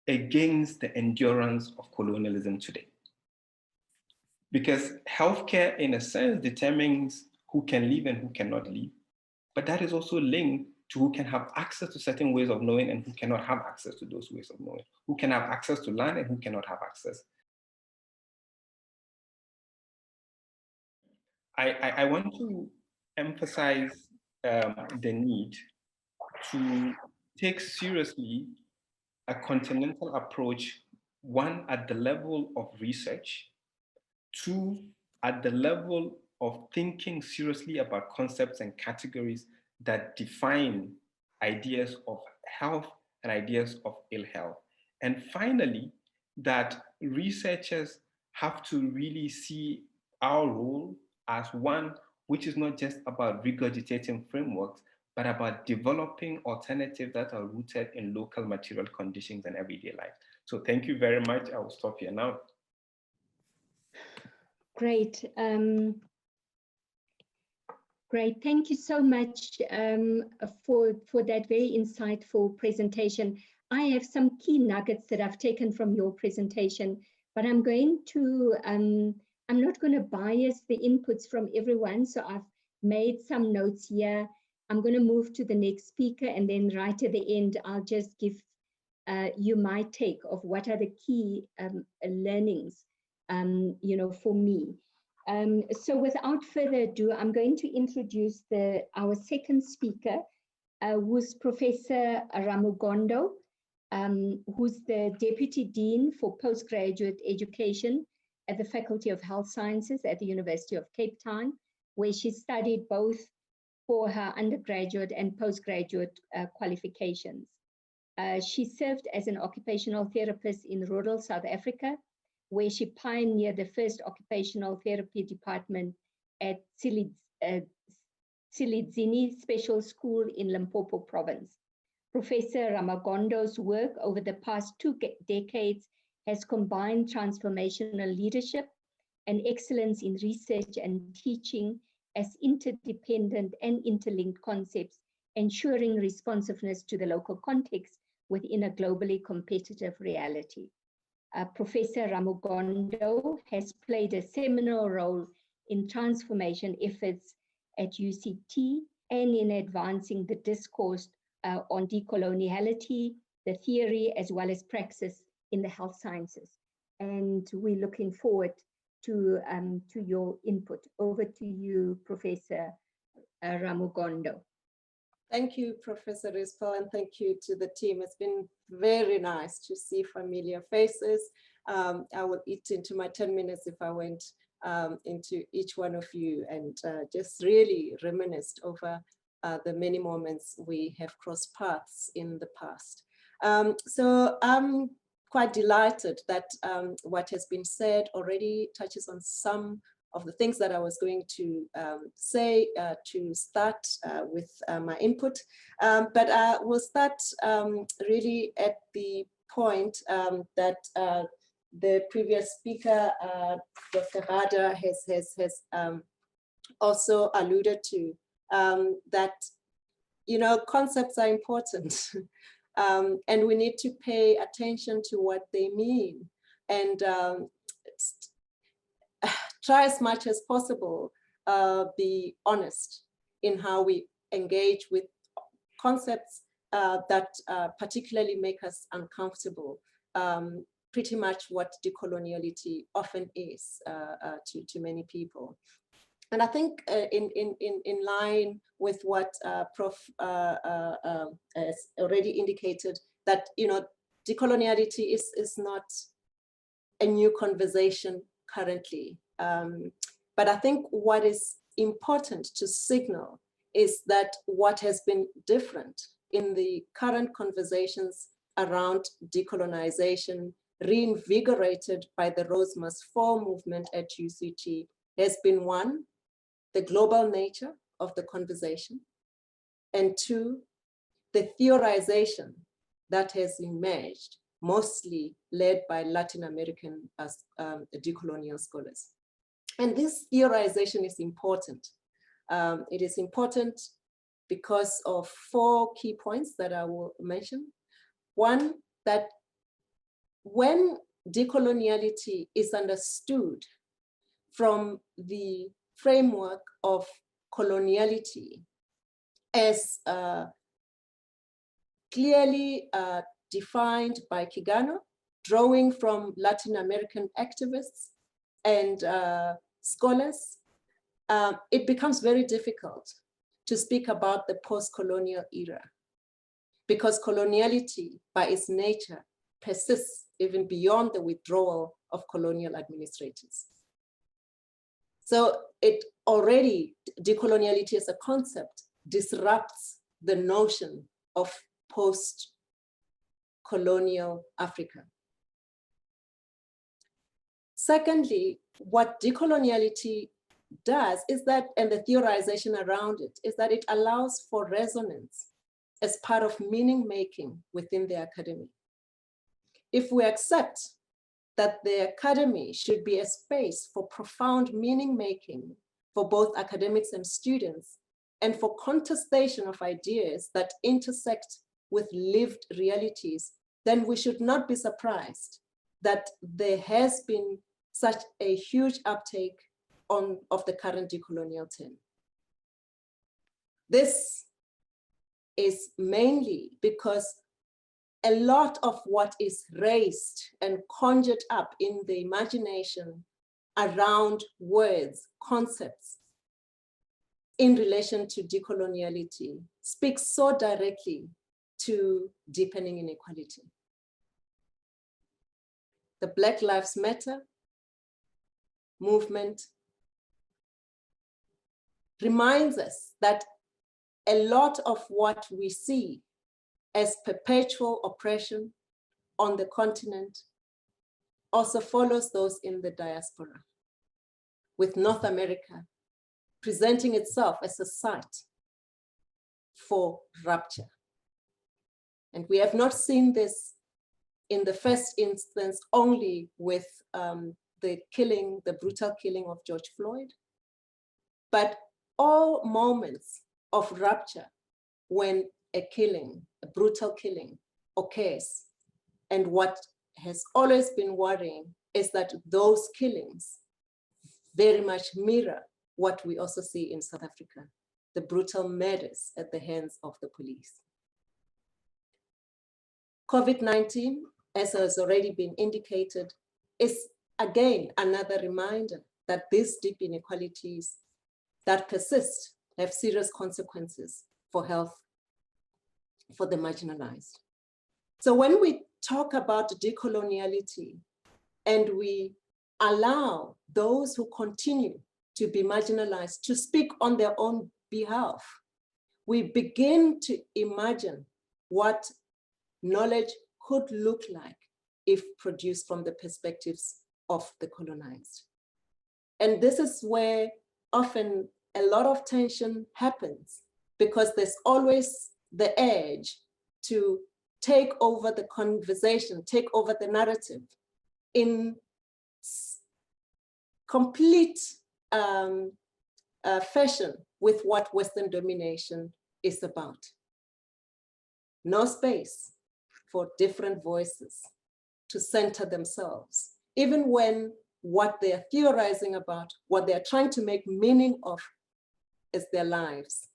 against the endurance of colonialism today. Because healthcare, in a sense, determines who can live and who cannot live, but that is also linked to who can have access to certain ways of knowing and who cannot have access to those ways of knowing, who can have access to land and who cannot have access I want to emphasize the need to take seriously a continental approach, one, at the level of research, two, at the level of thinking seriously about concepts and categories that define ideas of health and ideas of ill health. And finally, that researchers have to really see our role as one which is not just about regurgitating frameworks, but about developing alternatives that are rooted in local material conditions and everyday life. So thank you very much. I will stop here now. Great. Great. Thank you so much for that very insightful presentation. I have some key nuggets that I've taken from your presentation, but I'm going to, I'm not going to bias the inputs from everyone. So I've made some notes here. I'm going to move to the next speaker, and then right at the end, I'll just give you my take of what are the key learnings, you know, for me. So without further ado, I'm going to introduce our second speaker, who's Professor Ramugondo, who's the Deputy Dean for Postgraduate Education at the Faculty of Health Sciences at the University of Cape Town, where she studied both for her undergraduate and postgraduate qualifications. She served as an occupational therapist in rural South Africa, where she pioneered the first occupational therapy department at Tshilidzini Special School in Limpopo Province. Professor Ramagondo's work over the past 2 decades has combined transformational leadership and excellence in research and teaching as interdependent and interlinked concepts, ensuring responsiveness to the local context within a globally competitive reality. Professor Ramugondo has played a seminal role in transformation efforts at UCT and in advancing the discourse on decoloniality, the theory as well as praxis in the health sciences. And we're looking forward to your input. Over to you, Professor Ramugondo. Thank you, Professor Rispel, and thank you to the team. It's been very nice to see familiar faces. I will eat into my 10 minutes if I went into each one of you and just really reminisced over the many moments we have crossed paths in the past. So I'm quite delighted that what has been said already touches on some of the things that I was going to say to start with my input. But we'll start really at the point that the previous speaker, Dr. Rada, has also alluded to, that, you know, concepts are important. And we need to pay attention to what they mean, and try as much as possible, be honest in how we engage with concepts that particularly make us uncomfortable. Pretty much what decoloniality often is to many people. And I think in line with what Prof has already indicated, that, you know, decoloniality is not a new conversation currently. But I think what is important to signal is that what has been different in the current conversations around decolonization, reinvigorated by the Rose Must Fall movement at UCT, has been, one, the global nature of the conversation, and two, the theorization that has emerged, mostly led by Latin American decolonial scholars. And this theorization is important. It is important because of 4 key points that I will mention. One, that when decoloniality is understood from the framework of coloniality as clearly defined by Kigano, drawing from Latin American activists and scholars, it becomes very difficult to speak about the post-colonial era, because coloniality by its nature persists even beyond the withdrawal of colonial administrators. So it already, decoloniality as a concept disrupts the notion of post-colonial Africa. Secondly, what decoloniality does is that, and the theorization around it, is that it allows for resonance as part of meaning making within the academy. If we accept that the academy should be a space for profound meaning making for both academics and students, and for contestation of ideas that intersect with lived realities, then we should not be surprised that there has been such a huge uptake of the current decolonial term. This is mainly because a lot of what is raised and conjured up in the imagination around words, concepts, in relation to decoloniality speaks so directly to deepening inequality. The Black Lives Matter movement reminds us that a lot of what we see as perpetual oppression on the continent also follows those in the diaspora, with North America presenting itself as a site for rupture. And we have not seen this in the first instance only with the brutal killing of George Floyd, but all moments of rupture when a brutal killing occurs. And what has always been worrying is that those killings very much mirror what we also see in South Africa, the brutal murders at the hands of the police. COVID-19, as has already been indicated, is again another reminder that these deep inequalities that persist have serious consequences for health for the marginalized. So when we talk about decoloniality and we allow those who continue to be marginalized to speak on their own behalf, we begin to imagine what knowledge could look like if produced from the perspectives of the colonized. And this is where often a lot of tension happens, because there's always the urge to take over the conversation, take over the narrative in complete fashion with what Western domination is about. No space for different voices to center themselves, even when what they're theorizing about, what they're trying to make meaning of is their lives.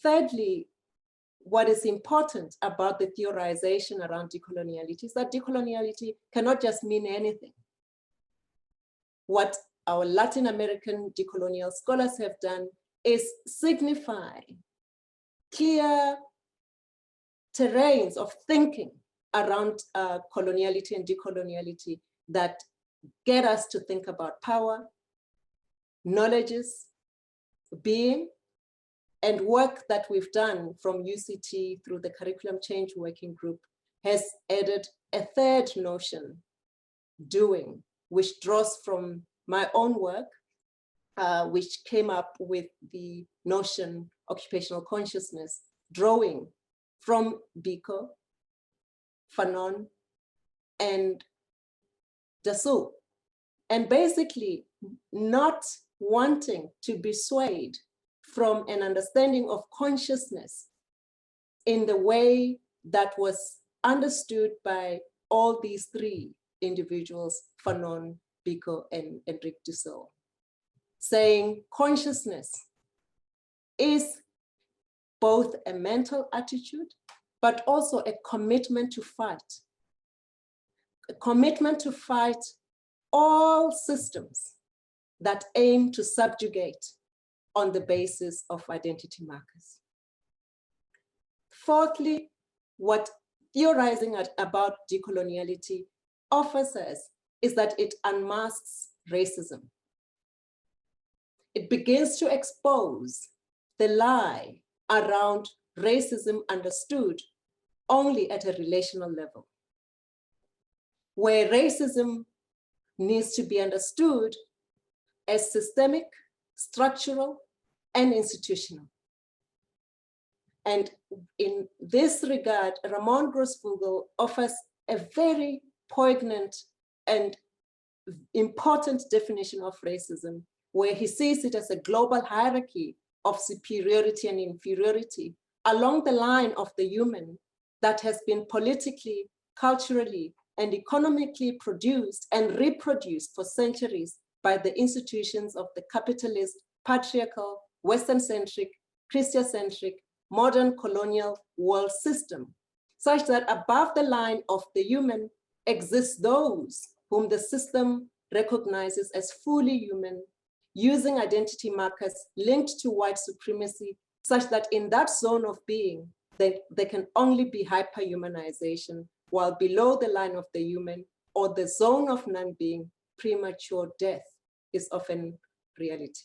Thirdly, what is important about the theorization around decoloniality is that decoloniality cannot just mean anything. What our Latin American decolonial scholars have done is signify clear terrains of thinking around coloniality and decoloniality that get us to think about power, knowledges, being, and work that we've done from UCT through the Curriculum Change Working Group has added a third notion, doing, which draws from my own work, which came up with the notion occupational consciousness, drawing from Biko, Fanon, and Dussell, and basically not wanting to be swayed from an understanding of consciousness in the way that was understood by all these three individuals, Fanon, Biko, and Enrique Dussell, saying consciousness is both a mental attitude, but also a commitment to fight. A commitment to fight all systems that aim to subjugate on the basis of identity markers. Fourthly, what theorizing about decoloniality offers us is that it unmasks racism. It begins to expose the lie around racism understood only at a relational level, where racism needs to be understood as systemic, structural, and institutional. And in this regard, Ramon Grossvogel offers a very poignant and important definition of racism, where he sees it as a global hierarchy of superiority and inferiority along the line of the human that has been politically, culturally, and economically produced and reproduced for centuries by the institutions of the capitalist, patriarchal, Western-centric, Christocentric, modern colonial world system, such that above the line of the human exist those whom the system recognizes as fully human, using identity markers linked to white supremacy, such that in that zone of being, they can only be hyperhumanization, while below the line of the human or the zone of non-being, premature death is often reality.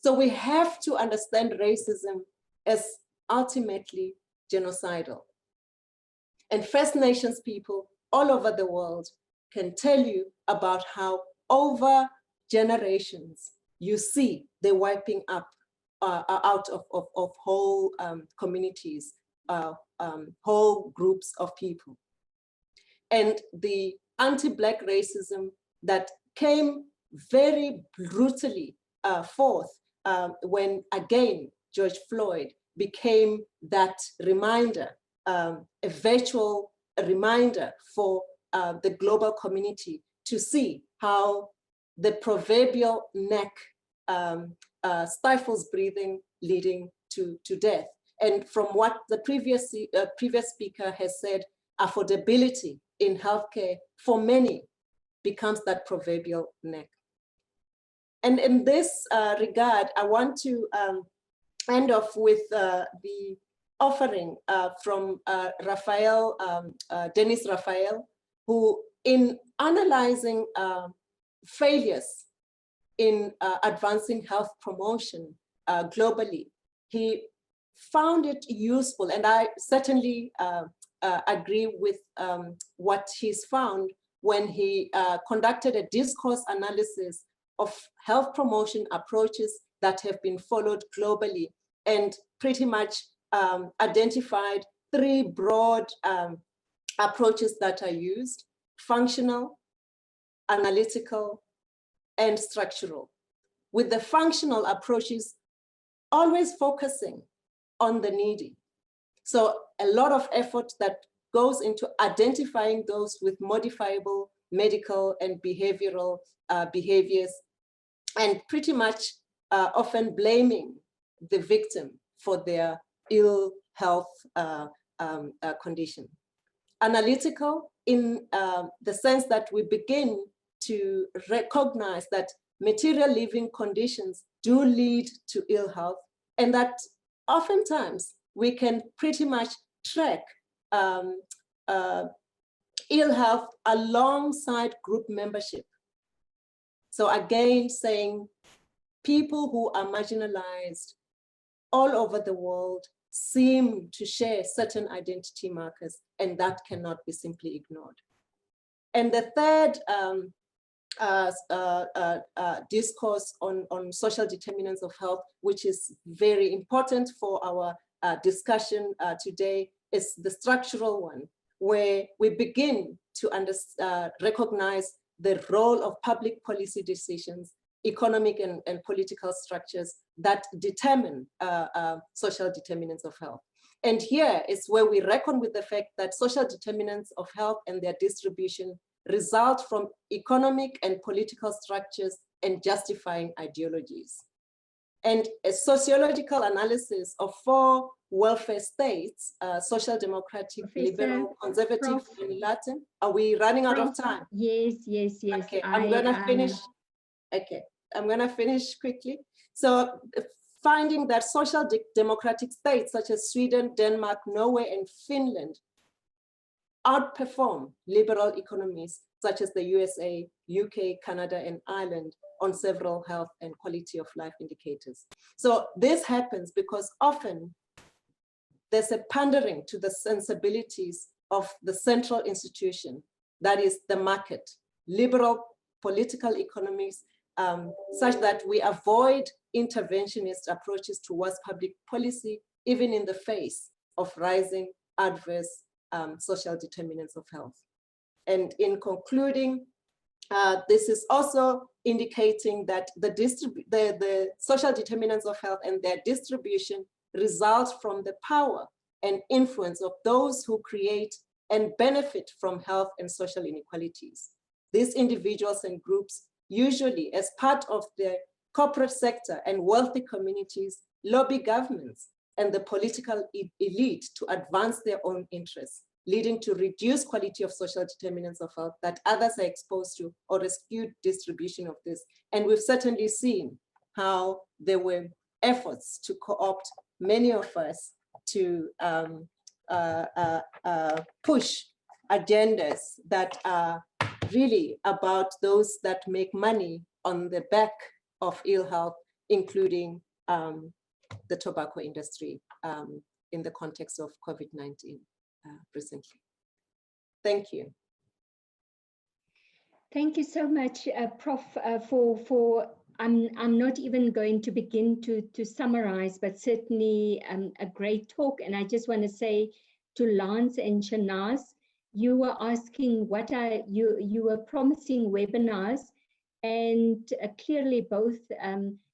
So we have to understand racism as ultimately genocidal. And First Nations people all over the world can tell you about how over generations you see the wiping up out of whole communities, whole groups of people. And the anti-Black racism that came very brutally forth when, again, George Floyd became that reminder, a virtual reminder for the global community to see how the proverbial neck stifles breathing, leading to death. And from what the previous speaker has said, affordability in healthcare for many becomes that proverbial neck. And in this regard, I want to end off with the offering from Dennis Raphael, who in analyzing failures in advancing health promotion globally, he found it useful, and I certainly agree with what he's found when he conducted a discourse analysis of health promotion approaches that have been followed globally, and pretty much identified three broad approaches that are used: functional, analytical, and structural. With the functional approaches always focusing on the needy. So a lot of effort that goes into identifying those with modifiable medical and behavioral behaviors, and pretty much often blaming the victim for their ill health condition. Analytical in the sense that we begin to recognize that material living conditions do lead to ill health, and that oftentimes we can pretty much track ill health alongside group membership. So again, saying people who are marginalized all over the world seem to share certain identity markers, and that cannot be simply ignored. And the third discourse on social determinants of health, which is very important for our discussion today, is the structural one, where we begin to recognize the role of public policy decisions, economic and political structures that determine social determinants of health. And here is where we reckon with the fact that social determinants of health and their distribution result from economic and political structures and justifying ideologies. And a sociological analysis of 4 welfare states, social democratic, liberal, conservative, and Latin. Are we running out of time? Yes. Okay, I'm gonna finish. Okay, I'm gonna finish quickly. So finding that social democratic states such as Sweden, Denmark, Norway, and Finland outperform liberal economies such as the USA, UK, Canada, and Ireland on several health and quality of life indicators. So this happens because often there's a pandering to the sensibilities of the central institution, that is the market, liberal political economies, such that we avoid interventionist approaches towards public policy, even in the face of rising adverse social determinants of health. And in concluding, this is also indicating that the social determinants of health and their distribution results from the power and influence of those who create and benefit from health and social inequalities. These individuals and groups, usually as part of the corporate sector and wealthy communities, lobby governments and the political elite to advance their own interests, leading to reduced quality of social determinants of health that others are exposed to, or a skewed distribution of this. And we've certainly seen how there were efforts to co-opt many of us to push agendas that are really about those that make money on the back of ill health, including the tobacco industry in the context of COVID-19 recently. Thank you. Thank you so much, Prof, for I'm not even going to begin to summarize, but certainly a great talk. And I just want to say to Lance and SHEHNAZ, you were asking what are you were promising webinars, and clearly both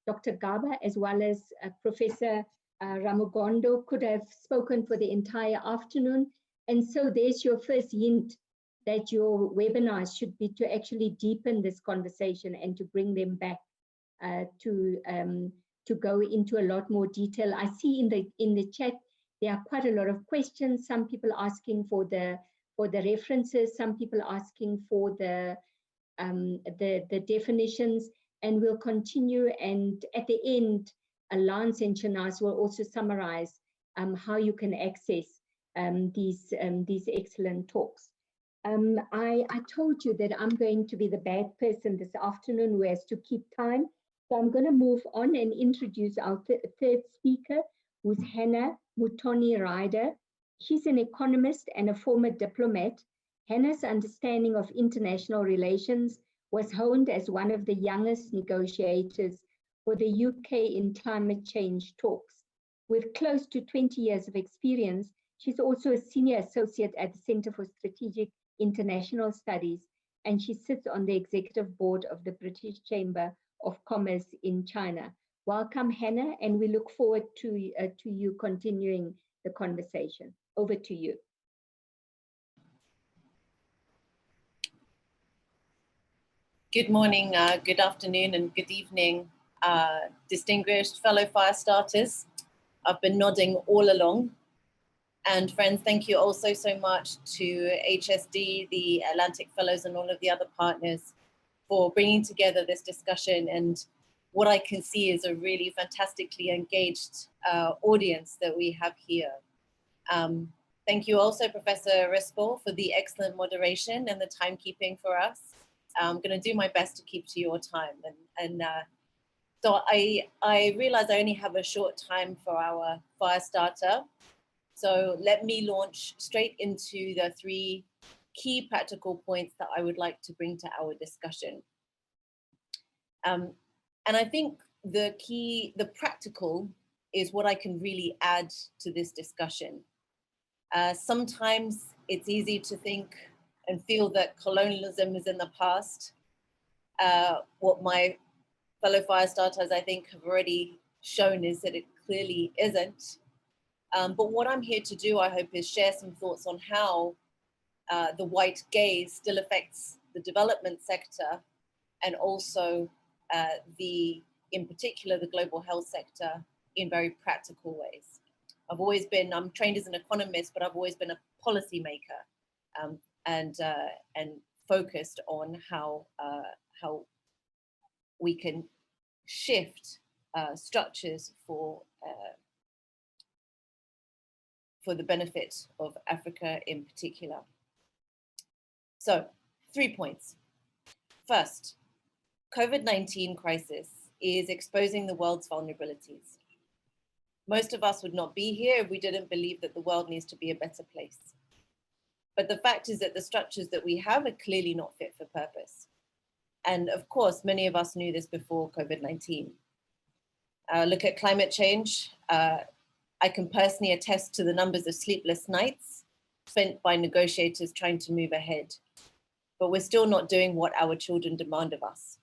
Dr. Gaba as well as Professor Ramugondo could have spoken for the entire afternoon. And so there's your first hint that your webinars should be to actually deepen this conversation and to bring them back to go into a lot more detail. I see in the chat there are quite a lot of questions. Some people asking for the references, some people asking for the definitions, and we'll continue. And at the end, Lance and SHEHNAZ will also summarize how you can access these excellent talks. I told you that I'm going to be the bad person this afternoon who has to keep time. So I'm going to move on and introduce our third speaker, who's Hannah Mutoni-Ryder. She's an economist and a former diplomat. Hannah's understanding of international relations was honed as one of the youngest negotiators for the UK in climate change talks. With close to 20 years of experience, she's also a senior associate at the Center for Strategic International Studies, and she sits on the executive board of the British Chamber of Commerce in China. Welcome, Hannah, and we look forward to you continuing the conversation. Over to you. Good morning, good afternoon, and good evening, distinguished fellow fire starters. I've been nodding all along. And friends, thank you also so much to HSD, the Atlantic Fellows, and all of the other partners for bringing together this discussion. And what I can see is a really fantastically engaged audience that we have here. Thank you also, Professor Rispel, for the excellent moderation and the timekeeping for us. I'm going to do my best to keep to your time. So I realize I only have a short time for our fire starter. So let me launch straight into the three key practical points that I would like to bring to our discussion. And I think the practical is what I can really add to this discussion. Sometimes it's easy to think and feel that colonialism is in the past. What my fellow fire starters, I think, have already shown is that it clearly isn't. But what I'm here to do, I hope, is share some thoughts on how the white gaze still affects the development sector, and also in particular, the global health sector in very practical ways. I'm trained as an economist, but I've always been a policymaker and focused on how we can shift structures for the benefit of Africa in particular. So, 3 points. First, COVID-19 crisis is exposing the world's vulnerabilities. Most of us would not be here if we didn't believe that the world needs to be a better place. But the fact is that the structures that we have are clearly not fit for purpose. And of course, many of us knew this before COVID-19. Look at climate change. I can personally attest to the numbers of sleepless nights spent by negotiators trying to move ahead. But we're still not doing what our children demand of us.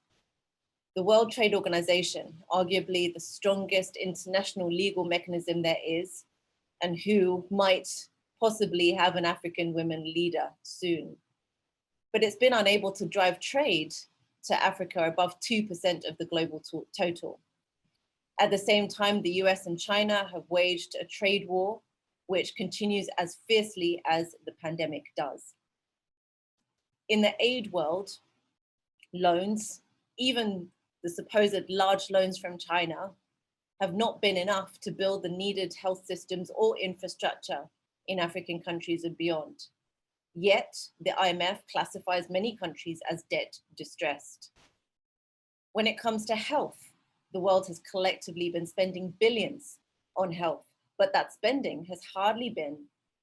The World Trade Organization, arguably the strongest international legal mechanism there is, and who might possibly have an African women leader soon. But it's been unable to drive trade to Africa above 2% of the global total. At the same time, the US and China have waged a trade war, which continues as fiercely as the pandemic does. In the aid world, loans, even the supposed large loans from China, have not been enough to build the needed health systems or infrastructure in African countries and beyond. Yet, the IMF classifies many countries as debt distressed. When it comes to health, the world has collectively been spending billions on health, but that spending has hardly been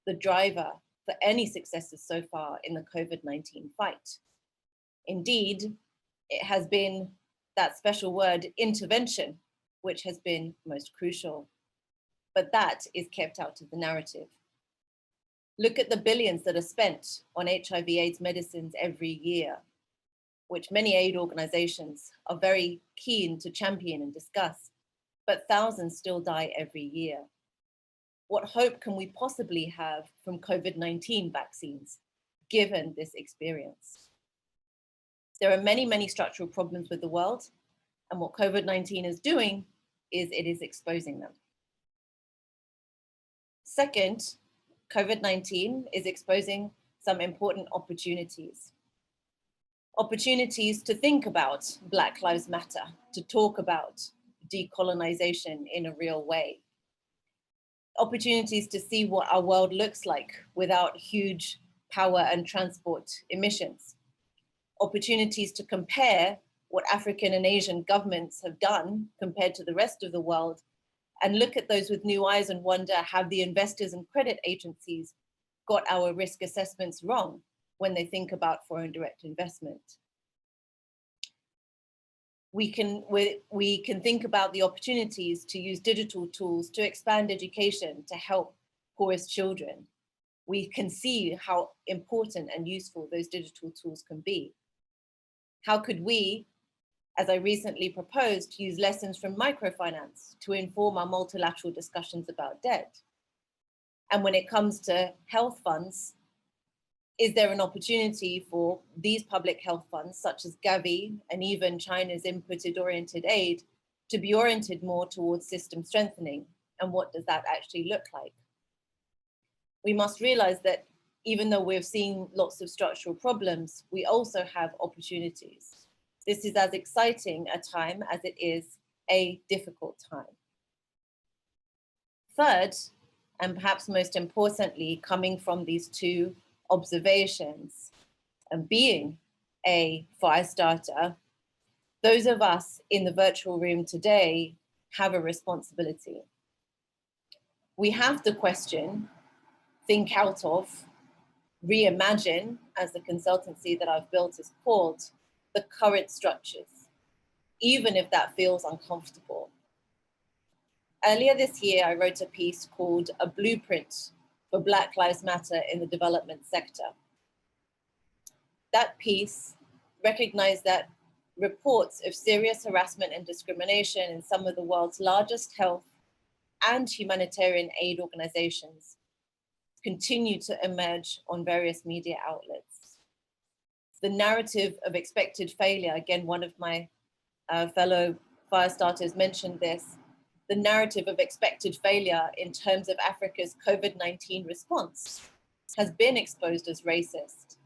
the driver for any successes so far in the COVID-19 fight. Indeed, it has been that special word intervention, which has been most crucial, but that is kept out of the narrative. Look at the billions that are spent on HIV/AIDS medicines every year, which many aid organizations are very keen to champion and discuss, but thousands still die every year. What hope can we possibly have from COVID-19 vaccines, given this experience? There are many, many structural problems with the world, and what COVID-19 is doing is it is exposing them. Second, COVID-19 is exposing some important opportunities. Opportunities to think about Black Lives Matter, to talk about decolonization in a real way. Opportunities to see what our world looks like without huge power and transport emissions. Opportunities to compare what African and Asian governments have done compared to the rest of the world, and look at those with new eyes and wonder, have the investors and credit agencies got our risk assessments wrong when they think about foreign direct investment? We can think about the opportunities to use digital tools to expand education to help poorest children. We can see how important and useful those digital tools can be. How could we, as I recently proposed, use lessons from microfinance to inform our multilateral discussions about debt? And when it comes to health funds, is there an opportunity for these public health funds, such as Gavi and even China's inputted oriented aid, to be oriented more towards system strengthening? And what does that actually look like? We must realize that even though we're seeing lots of structural problems, we also have opportunities. This is as exciting a time as it is a difficult time. Third, and perhaps most importantly, coming from these two observations and being a fire starter, those of us in the virtual room today have a responsibility. We have to question, think out of, reimagine, as the consultancy that I've built is called, the current structures, even if that feels uncomfortable. Earlier this year, I wrote a piece called A Blueprint for Black Lives Matter in the Development Sector. That piece recognized that reports of serious harassment and discrimination in some of the world's largest health and humanitarian aid organizations continue to emerge on various media outlets. The narrative of expected failure, again, one of my fellow fire starters mentioned this, the narrative of expected failure in terms of Africa's COVID-19 response has been exposed as racist,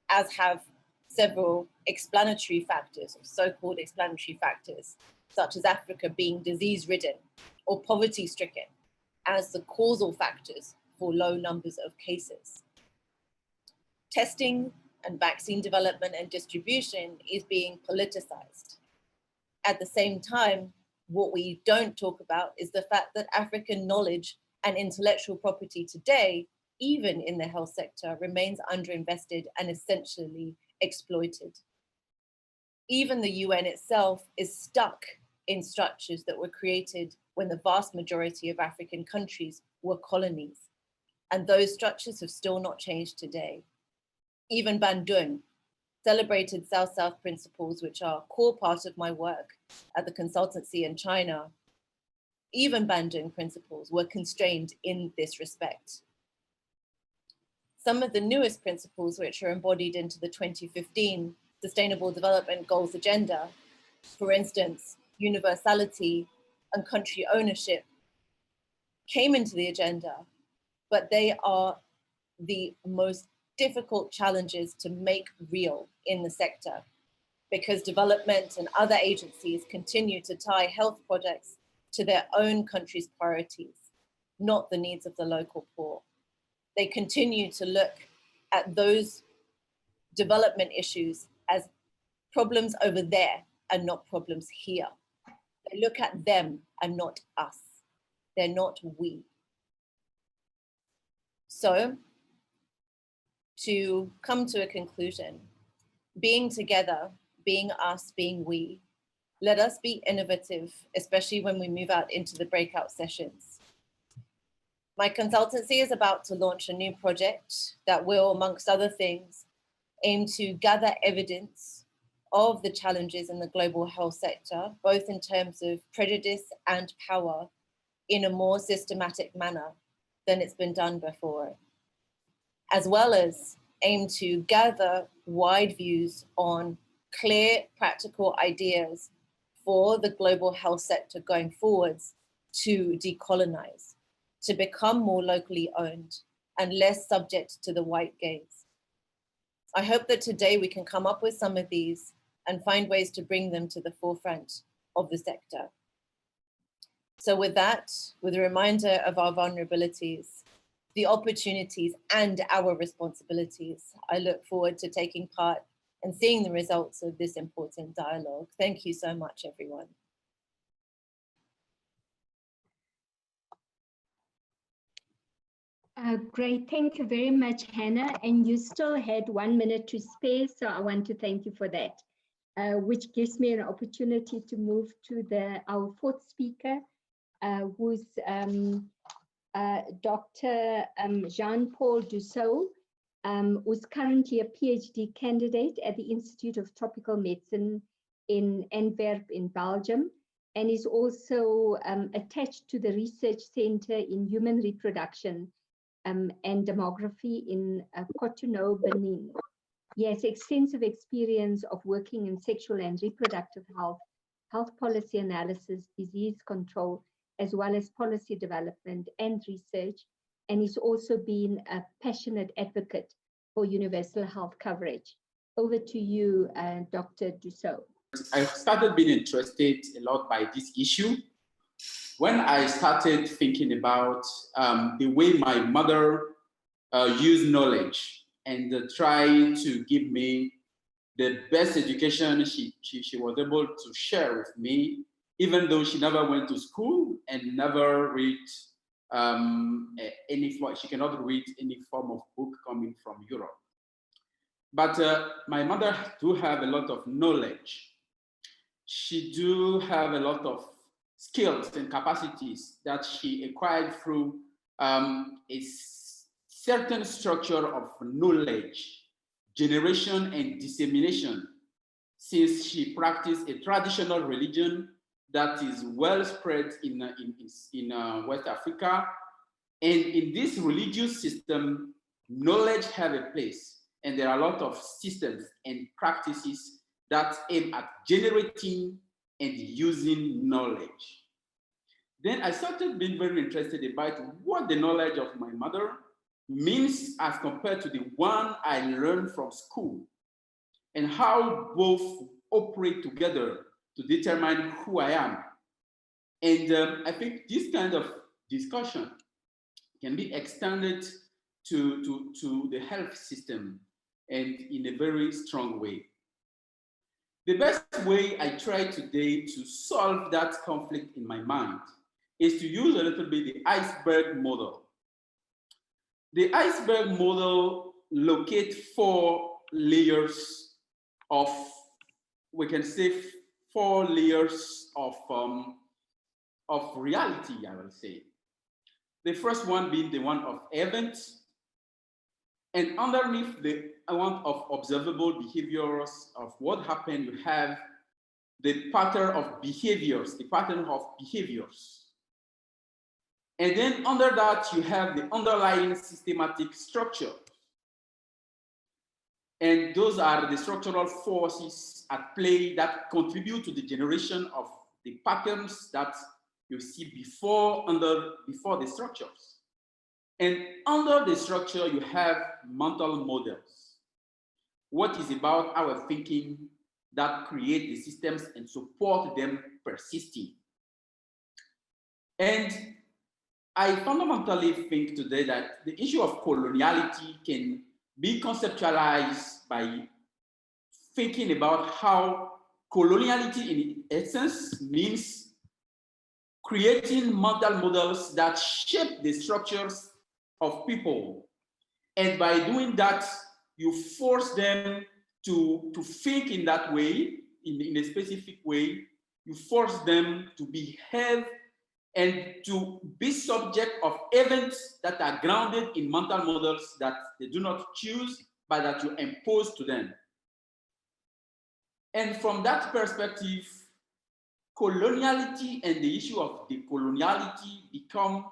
as have several explanatory factors, or so-called explanatory factors, such as Africa being disease-ridden or poverty-stricken, as the causal factors for low numbers of cases. Testing and vaccine development and distribution is being politicized. At the same time, what we don't talk about is the fact that African knowledge and intellectual property today, even in the health sector, remains underinvested and essentially exploited. Even the UN itself is stuck in structures that were created when the vast majority of African countries were colonies. And those structures have still not changed today. Even Bandung, celebrated South-South principles, which are a core part of my work at the consultancy in China, even Bandung principles were constrained in this respect. Some of the newest principles, which are embodied into the 2015 Sustainable Development Goals Agenda, for instance, universality and country ownership, came into the agenda, but they are the most difficult challenges to make real in the sector, because development and other agencies continue to tie health projects to their own country's priorities, not the needs of the local poor. They continue to look at those development issues as problems over there and not problems here. They look at them and not us. They're not we. So, to come to a conclusion, being together, being us, being we, let us be innovative, especially when we move out into the breakout sessions. My consultancy is about to launch a new project that will, amongst other things, aim to gather evidence of the challenges in the global health sector, both in terms of prejudice and power, in a more systematic manner than it's been done before, as well as aim to gather wide views on clear, practical ideas for the global health sector going forwards to decolonize, to become more locally owned and less subject to the white gaze. I hope that today we can come up with some of these and find ways to bring them to the forefront of the sector. So with that, with a reminder of our vulnerabilities, the opportunities and our responsibilities, I look forward to taking part and seeing the results of this important dialogue. Thank you so much, everyone. Great, thank you very much, Hannah. And you still had 1 minute to spare, so I want to thank you for that, which gives me an opportunity to move to our fourth speaker, who's Dr. Jean-Paul Dussell, who's currently a PhD candidate at the Institute of Tropical Medicine in Antwerp in Belgium, and is also attached to the Research Center in Human Reproduction and Demography in Cotonou, Benin. He has extensive experience of working in sexual and reproductive health, health policy analysis, disease control, as well as policy development and research, and he's also been a passionate advocate for universal health coverage. Over to you, Dr. Dussell. I started being interested a lot by this issue when I started thinking about the way my mother used knowledge and tried to give me the best education she was able to share with me, even though she never went to school and never read she cannot read any form of book coming from Europe. But my mother do have a lot of knowledge. She do have a lot of skills and capacities that she acquired through a certain structure of knowledge, generation and dissemination, since she practiced a traditional religion that is well spread in West Africa. And in this religious system, knowledge have a place. And there are a lot of systems and practices that aim at generating and using knowledge. Then I started being very interested about what the knowledge of my mother means as compared to the one I learned from school, and how both operate together to determine who I am. And I think this kind of discussion can be extended to the health system, and in a very strong way. The best way I try today to solve that conflict in my mind is to use a little bit the iceberg model. The iceberg model locates 4 layers of, we can say 4 layers of reality, I will say. The first one being the one of events, and underneath the one of observable behaviors of what happened, you have the pattern of behaviors, the pattern of behaviors. And then under that, you have the underlying systematic structure. And those are the structural forces at play that contribute to the generation of the patterns that you see before the structures. And under the structure, you have mental models. What is about our thinking that create the systems and support them persisting. And I fundamentally think today that the issue of coloniality can be conceptualized by thinking about how coloniality in essence means creating mental models that shape the structures of people. And by doing that, you force them to think in that way, in a specific way. You force them to behave and to be subject of events that are grounded in mental models that they do not choose, but that you impose to them. And from that perspective, coloniality and the issue of decoloniality become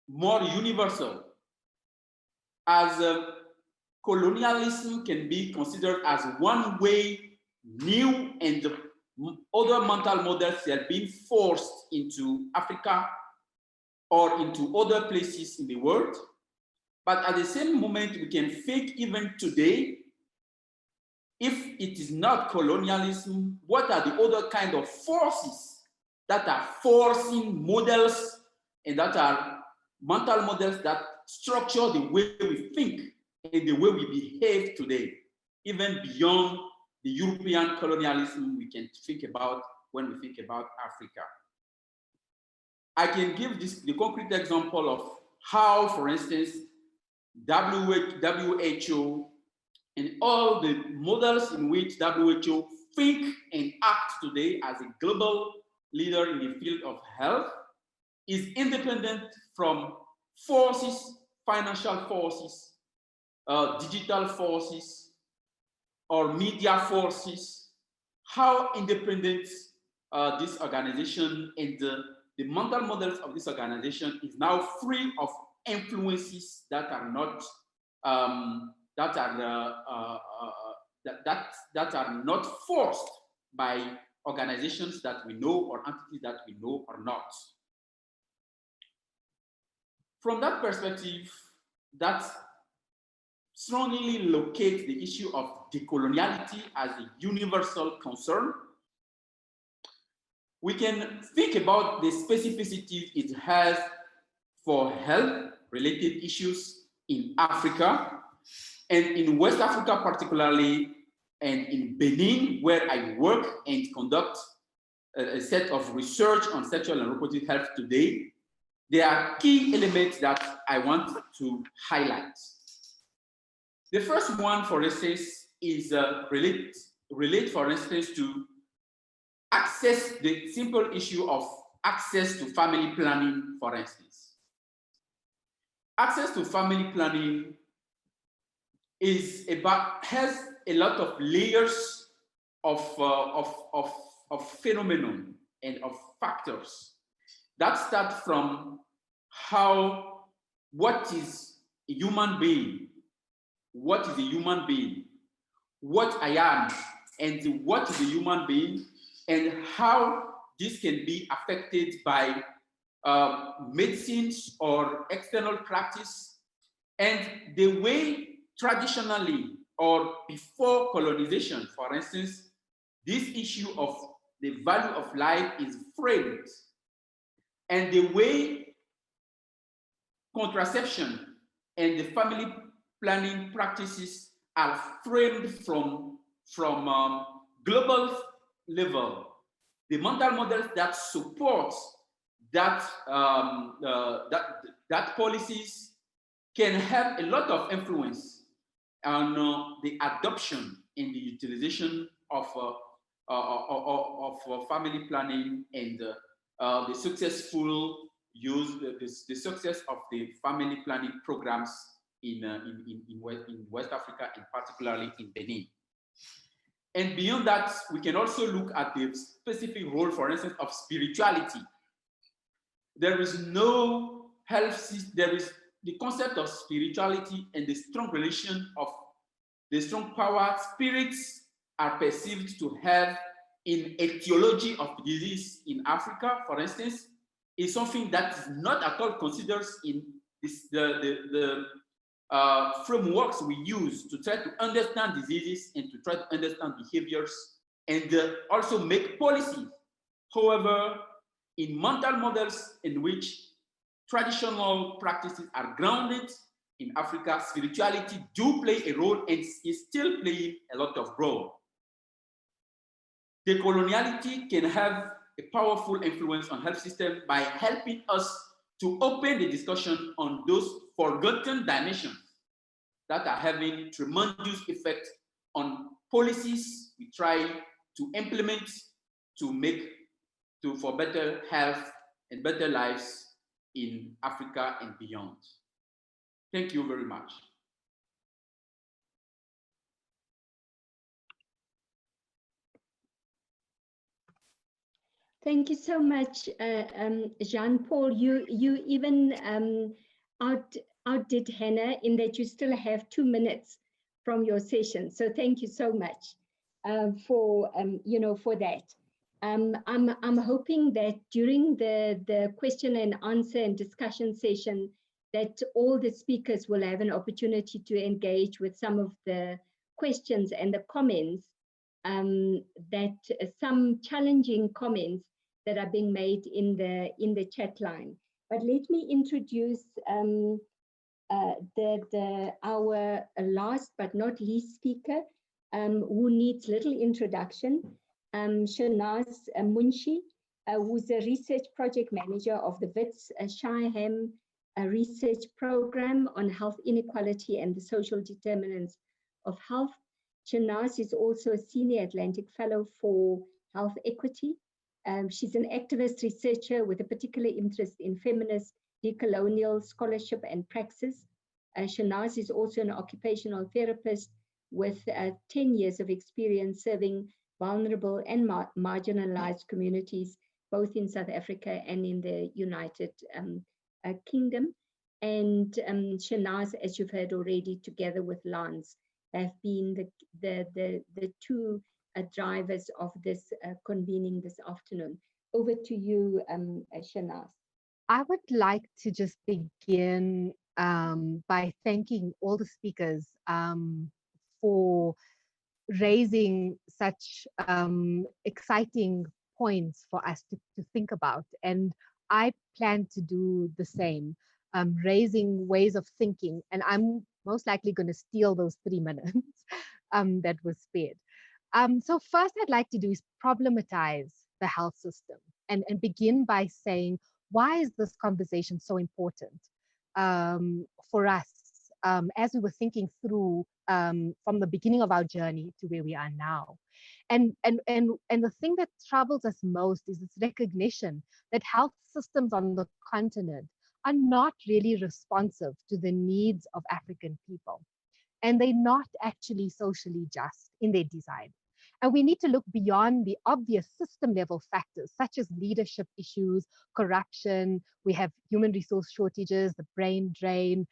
more universal, as colonialism can be considered as one way new and other mental models are being forced into Africa or into other places in the world. But at the same moment, we can think even today, if it is not colonialism, what are the other kind of forces that are forcing models and that are mental models that structure the way we think and the way we behave today, even beyond the European colonialism we can think about when we think about Africa. I can give the concrete example of how, for instance, WHO and all the models in which WHO think and act today as a global leader in the field of health is independent from forces, financial forces, digital forces, or media forces, how independent this organization and the mental models of this organization is now free of influences that are not that are not forced by organizations that we know or entities that we know or not. From that perspective, that strongly locates the issue of decoloniality as a universal concern. We can think about the specificities it has for health-related issues in Africa, and in West Africa particularly, and in Benin, where I work and conduct a set of research on sexual and reproductive health today. There are key elements that I want to highlight. The first one, for instance, is relate, for instance, to access, the simple issue of access to family planning, for instance. Access to family planning has a lot of layers of phenomenon and of factors that start from what is a human being, what is a human being, what I am, and what is a human being, and how this can be affected by medicines or external practice, and the way traditionally or before colonization, for instance, this issue of the value of life is framed, and the way contraception and the family planning practices are framed from global level. The mental models that support that that policies can have a lot of influence on the adoption and the utilization of family planning and the successful use, the success of the family planning programs in West Africa, and particularly in Benin. And beyond that, we can also look at the specific role, for instance, of spirituality. There is no health, there is the concept of spirituality and the strong relation of the strong power spirits are perceived to have in etiology of disease in Africa, for instance, is something that is not at all considered in this, the frameworks we use to try to understand diseases and to try to understand behaviors and also make policies. However, in mental models in which traditional practices are grounded in Africa, spirituality do play a role and is still playing a lot of role. Decoloniality can have a powerful influence on health system by helping us to open the discussion on those forgotten dimensions that are having tremendous effect on policies we try to implement for better health and better lives in Africa and beyond. Thank you very much. Thank you so much, Jean-Paul. You even outdid Hannah in that you still have 2 minutes from your session. So thank you so much for that. I'm hoping that during the question and answer and discussion session that all the speakers will have an opportunity to engage with some of the questions and the comments, that some challenging comments that are being made in the chat line. But let me introduce our last but not least speaker, who needs little introduction, SHEHNAZ MUNSHI, who's a research project manager of the WITS SHEHNAZ research program on health inequality and the social determinants of health. SHEHNAZ is also a senior Atlantic fellow for health equity. She's an activist researcher with a particular interest in feminist decolonial scholarship and praxis. SHEHNAZ is also an occupational therapist with 10 years of experience serving vulnerable and marginalized communities, both in South Africa and in the United Kingdom. And SHEHNAZ, as you've heard already, together with Lance, have been the two drivers of this convening this afternoon. Over to you, SHEHNAZ. I would like to just begin by thanking all the speakers for raising such exciting points for us to think about. And I plan to do the same, raising ways of thinking. And I'm most likely going to steal those 3 minutes that was spared. So first I'd like to do is problematize the health system and begin by saying, why is this conversation so important for us as we were thinking through from the beginning of our journey to where we are now? And the thing that troubles us most is this recognition that health systems on the continent are not really responsive to the needs of African people. And they're not actually socially just in their design. And we need to look beyond the obvious system level factors, such as leadership issues, corruption, we have human resource shortages, the brain drain,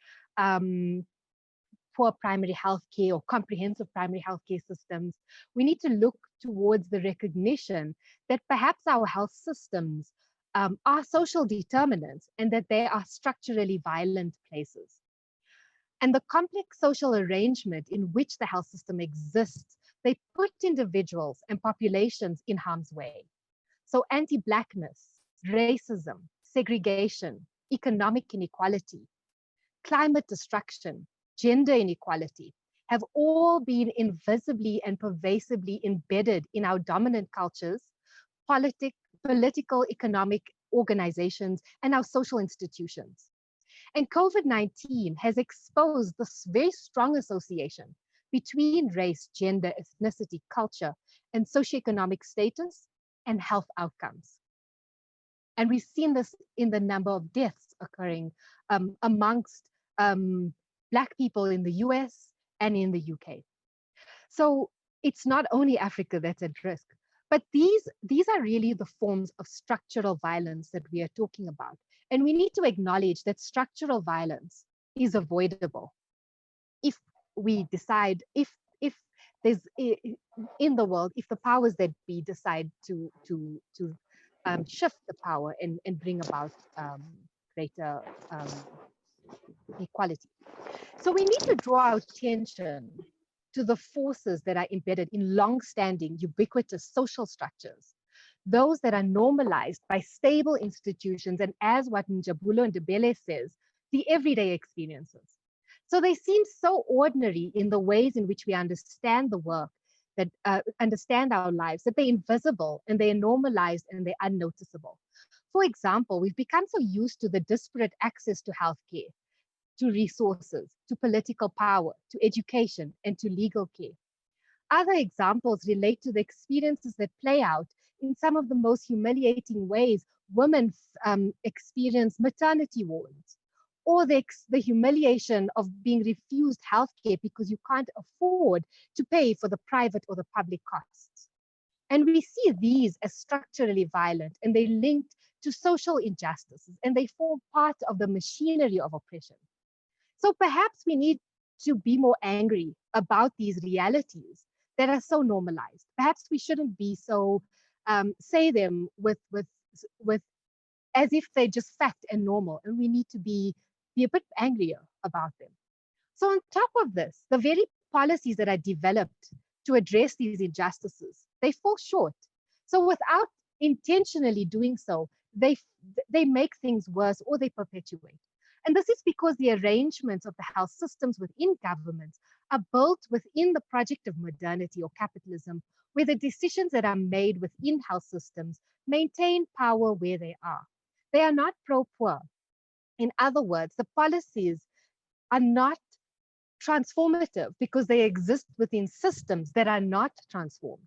poor primary health care or comprehensive primary health care systems. We need to look towards the recognition that perhaps our health systems are social determinants and that they are structurally violent places. And the complex social arrangement in which the health system exists, they put individuals and populations in harm's way. So anti-Blackness, racism, segregation, economic inequality, climate destruction, gender inequality have all been invisibly and pervasively embedded in our dominant cultures, political, economic organizations, and our social institutions. And COVID-19 has exposed this very strong association between race, gender, ethnicity, culture, and socioeconomic status and health outcomes. And we've seen this in the number of deaths occurring amongst Black people in the US and in the UK. So it's not only Africa that's at risk, but these are really the forms of structural violence that we are talking about. And we need to acknowledge that structural violence is avoidable if we decide, if there's in the world, if the powers that be decide to shift the power and bring about greater equality. So we need to draw our attention to the forces that are embedded in long-standing, ubiquitous social structures, those that are normalized by stable institutions, and as what Njabulo Ndebele says, the everyday experiences. So they seem so ordinary in the ways in which we understand the work, that understand our lives, that they're invisible and they're normalized and they're unnoticeable. For example, we've become so used to the disparate access to healthcare, to resources, to political power, to education, and to legal care. Other examples relate to the experiences that play out in some of the most humiliating ways women experience maternity wards, or the humiliation of being refused healthcare because you can't afford to pay for the private or the public costs. And we see these as structurally violent, and they're linked to social injustices, and they form part of the machinery of oppression. So perhaps we need to be more angry about these realities that are so normalized. Perhaps we shouldn't be so, say them with as if they're just fact and normal, and we need to be a bit angrier about them. So on top of this, the very policies that are developed to address these injustices, they fall short. So without intentionally doing so, they make things worse or they perpetuate. And this is because the arrangements of the health systems within governments are built within the project of modernity or capitalism, where the decisions that are made within health systems maintain power where they are. They are not pro-poor. In other words, the policies are not transformative because they exist within systems that are not transformed.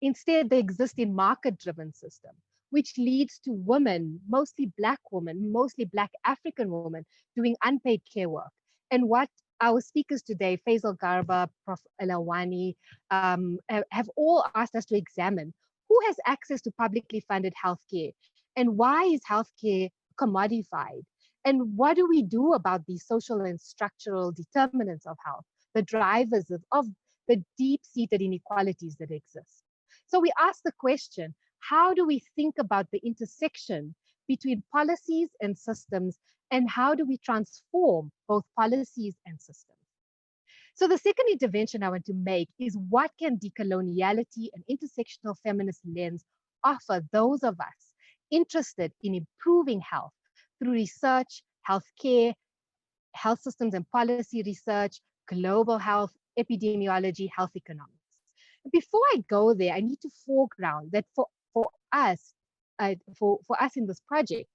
Instead, they exist in market-driven systems, which leads to women, mostly Black women, mostly Black African women, doing unpaid care work. And what our speakers today, Faisal Garba, Prof. Elawani, have all asked us to examine: who has access to publicly funded healthcare, and why is healthcare commodified? And what do we do about these social and structural determinants of health, the drivers of the deep-seated inequalities that exist? So we ask the question, how do we think about the intersection between policies and systems, and how do we transform both policies and systems? So the second intervention I want to make is, what can decoloniality and intersectional feminist lens offer those of us interested in improving health through research, healthcare, health systems and policy research, global health, epidemiology, health economics? Before I go there, I need to foreground that for us in this project,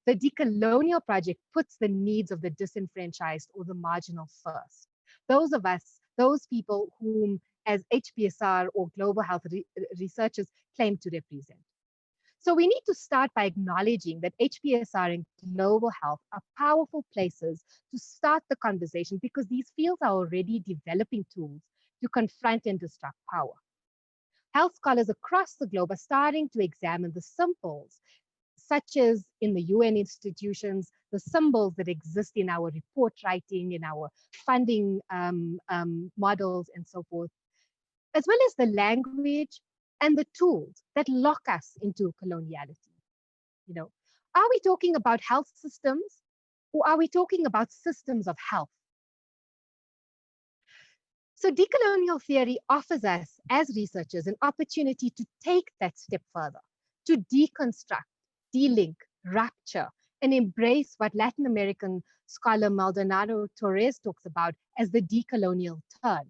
the Decolonial project puts the needs of the disenfranchised or the marginal first. Those of us, those people whom as HPSR or global health researchers claim to represent. So we need to start by acknowledging that HPSR and global health are powerful places to start the conversation, because these fields are already developing tools to confront and disrupt power. Health scholars across the globe are starting to examine the symbols, such as in the UN institutions, the symbols that exist in our report writing, in our funding models and so forth, as well as the language and the tools that lock us into coloniality. You know, are we talking about health systems, or are we talking about systems of health? So decolonial theory offers us as researchers an opportunity to take that step further, to deconstruct, delink, rapture, and embrace what Latin American scholar Maldonado Torres talks about as the decolonial turn.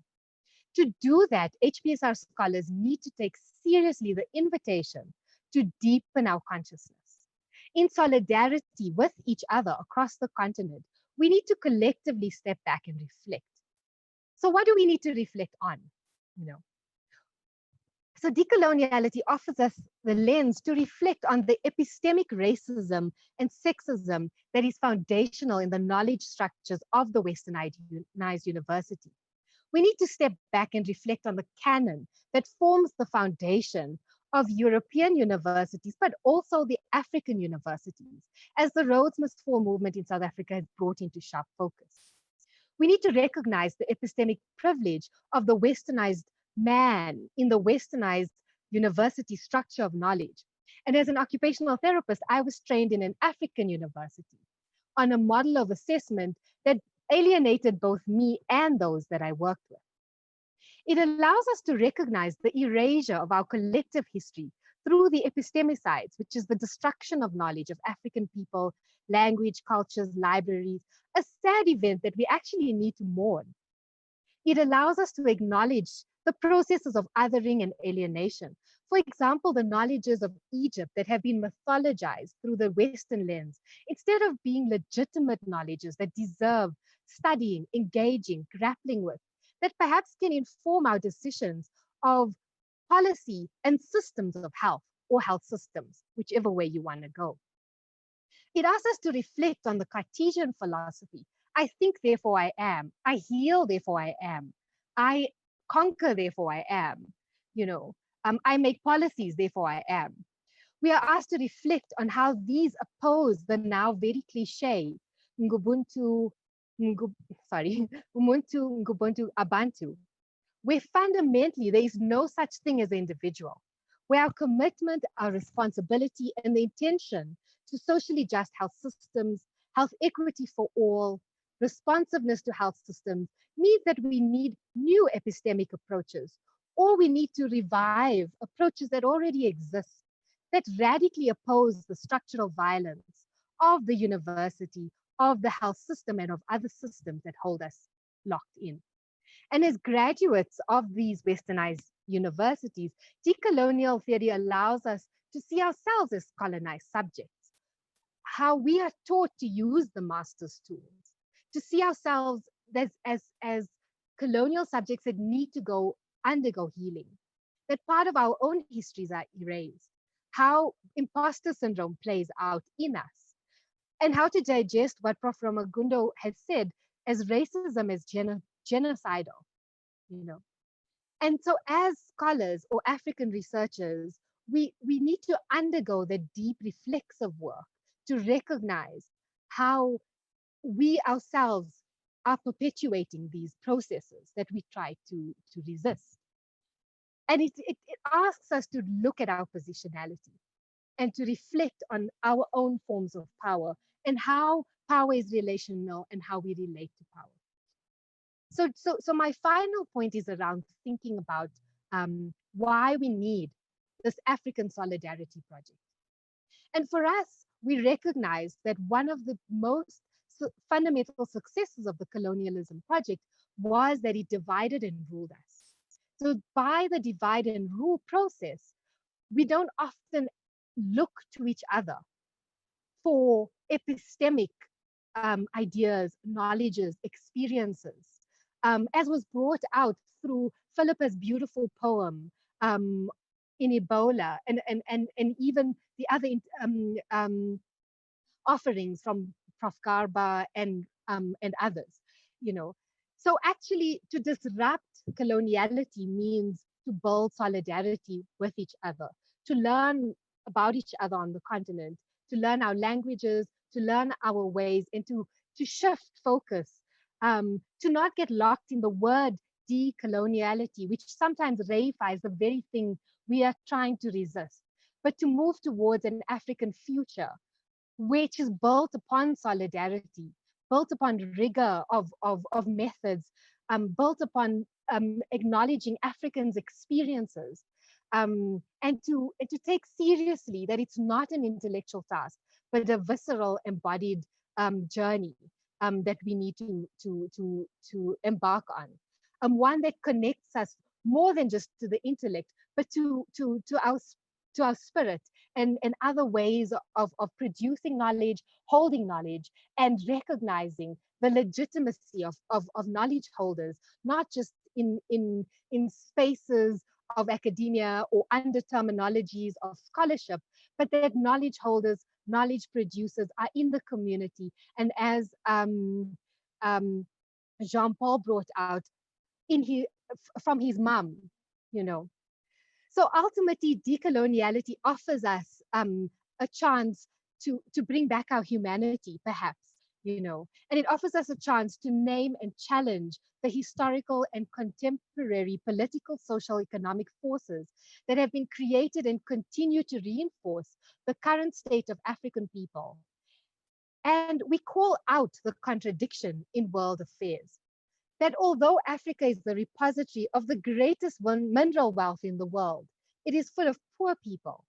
To do that, HBSR scholars need to take seriously the invitation to deepen our consciousness. In solidarity with each other across the continent, we need to collectively step back and reflect. So what do we need to reflect on? So decoloniality offers us the lens to reflect on the epistemic racism and sexism that is foundational in the knowledge structures of the westernized university. We need to step back and reflect on the canon that forms the foundation of European universities, but also the African universities, as the Rhodes Must Fall movement in South Africa has brought into sharp focus. We need to recognize the epistemic privilege of the westernized man in the westernized university structure of knowledge. And as an occupational therapist, I was trained in an African university on a model of assessment that alienated both me and those that I worked with. It allows us to recognize the erasure of our collective history through the epistemicides, which is the destruction of knowledge of African people, language, cultures, libraries, a sad event that we actually need to mourn. It allows us to acknowledge the processes of othering and alienation. For example, the knowledges of Egypt that have been mythologized through the Western lens, instead of being legitimate knowledges that deserve studying, engaging, grappling with, that perhaps can inform our decisions of policy and systems of health or health systems, whichever way you want to go. It asks us to reflect on the Cartesian philosophy. I think, therefore I am. I heal, therefore I am. I conquer, therefore I am. I make policies, therefore I am. We are asked to reflect on how these oppose the now very cliche Ubuntu, Ubuntu, Abantu, where fundamentally there is no such thing as an individual, where our commitment, our responsibility, and the intention to socially just health systems, health equity for all, responsiveness to health systems means that we need new epistemic approaches, or we need to revive approaches that already exist, that radically oppose the structural violence of the university, of the health system, and of other systems that hold us locked in. And as graduates of these westernized universities, decolonial theory allows us to see ourselves as colonized subjects, how we are taught to use the master's tools, to see ourselves as colonial subjects that need to undergo healing, that part of our own histories are erased, how imposter syndrome plays out in us, and how to digest what Prof. Ramagundo has said as racism as genocidal, And so as scholars or African researchers, we need to undergo the deep reflexive work to recognize how we ourselves are perpetuating these processes that we try to resist. And it asks us to look at our positionality and to reflect on our own forms of power and how power is relational and how we relate to power. So my final point is around thinking about why we need this African Solidarity Project. And for us, we recognize that one of the most fundamental successes of the colonialism project was that it divided and ruled us. So by the divide and rule process, we don't often look to each other for epistemic ideas, knowledges, experiences, as was brought out through Philippa's beautiful poem in Ebola, and even the other offerings from Prof. Garba and others, So actually, to disrupt coloniality means to build solidarity with each other, to learn about each other on the continent, to learn our languages, to learn our ways, and to shift focus, to not get locked in the word decoloniality, which sometimes reifies the very thing we are trying to resist, but to move towards an African future, which is built upon solidarity, built upon rigor of methods, built upon acknowledging Africans' experiences, and to take seriously that it's not an intellectual task, but a visceral, embodied journey that we need to embark on, one that connects us more than just to the intellect, but to our spirit and other ways of producing knowledge, holding knowledge, and recognizing the legitimacy of knowledge holders, not just in spaces of academia or under terminologies of scholarship, but that knowledge holders, knowledge producers are in the community. And as Jean-Paul brought out from his mom, you know. So ultimately, decoloniality offers us a chance to bring back our humanity, perhaps, you know, and it offers us a chance to name and challenge the historical and contemporary political, social, economic forces that have been created and continue to reinforce the current state of African people. And we call out the contradiction in world affairs, that although Africa is the repository of the greatest mineral wealth in the world, it is full of poor people.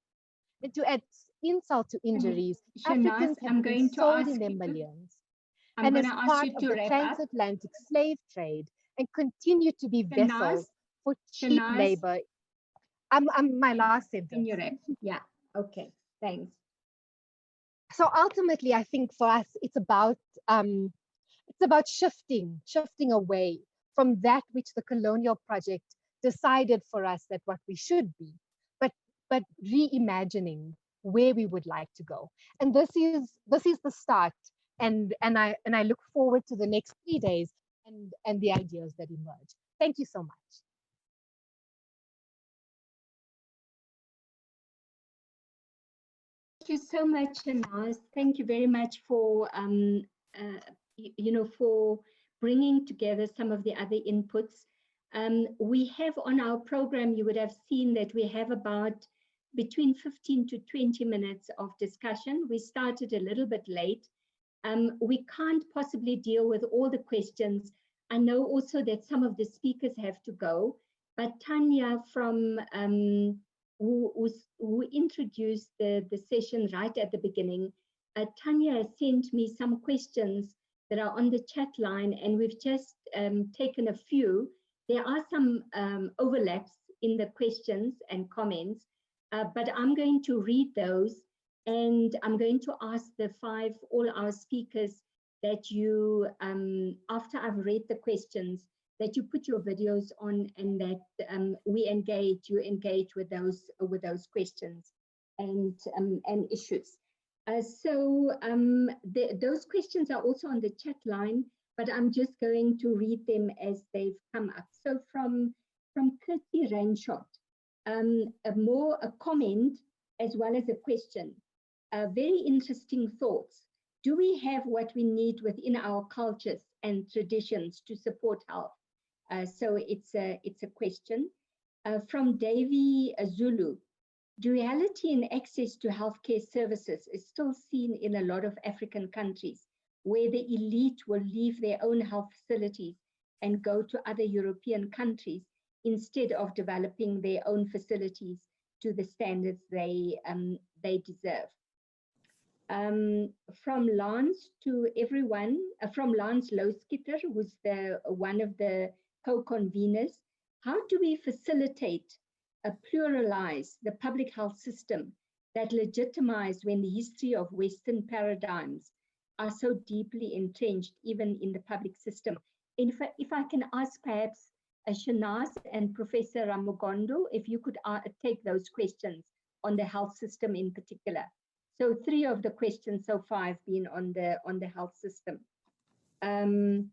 And to add insult to injuries, Africans have been sold in their millions. And as part of the transatlantic slave trade, and continue to be vessels for cheap labor. My last sentence. Yeah, okay, thanks. So ultimately, I think for us, it's about shifting away from that which the colonial project decided for us that what we should be, but reimagining where we would like to go. And this is the start. And I look forward to the next 3 days and the ideas that emerge. Thank you so much. Thank you so much, SHEHNAZ. Thank you very much for for bringing together some of the other inputs. We have on our program, you would have seen that we have about between 15 to 20 minutes of discussion. We started a little bit late. We can't possibly deal with all the questions. I know also that some of the speakers have to go, but Tanya from who introduced the session right at the beginning, Tanya sent me some questions that are on the chat line, and we've just taken a few. There are some overlaps in the questions and comments, but I'm going to read those, and I'm going to ask all our speakers that you, after I've read the questions, that you put your videos on, and that you engage with those questions and issues. Those questions are also on the chat line, but I'm just going to read them as they've come up. So from Kirsty Reinschott, a comment as well as a question. Very interesting thoughts. Do we have what we need within our cultures and traditions to support health? So it's a question. From Davy Zulu. Duality in access to healthcare services is still seen in a lot of African countries, where the elite will leave their own health facilities and go to other European countries instead of developing their own facilities to the standards they deserve. From Lance to everyone, from Lance LOUSKETIER, who's one of the co-conveners, how do we facilitate pluralize the public health system that legitimize when the history of Western paradigms are so deeply entrenched even in the public system? And if I can ask perhaps SHEHNAZ and Professor Ramugondo, if you could take those questions on the health system in particular. So 3 of the questions so far have been on the health system. Then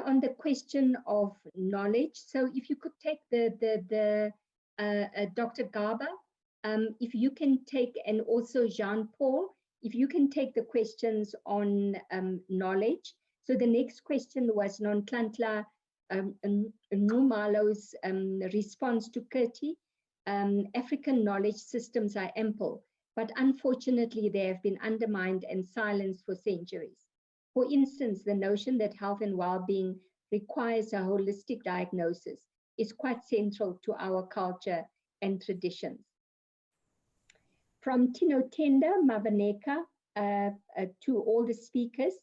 on the question of knowledge, so if you could take Dr. Garba, if you can take, and also Jean-Paul, if you can take the questions on knowledge. So the next question was Nonhlanhla Nxumalo's response to Kirti. African knowledge systems are ample, but unfortunately they have been undermined and silenced for centuries. For instance, the notion that health and well-being requires a holistic diagnosis is quite central to our culture and traditions. From Tinotenda Mavaneka to all the speakers,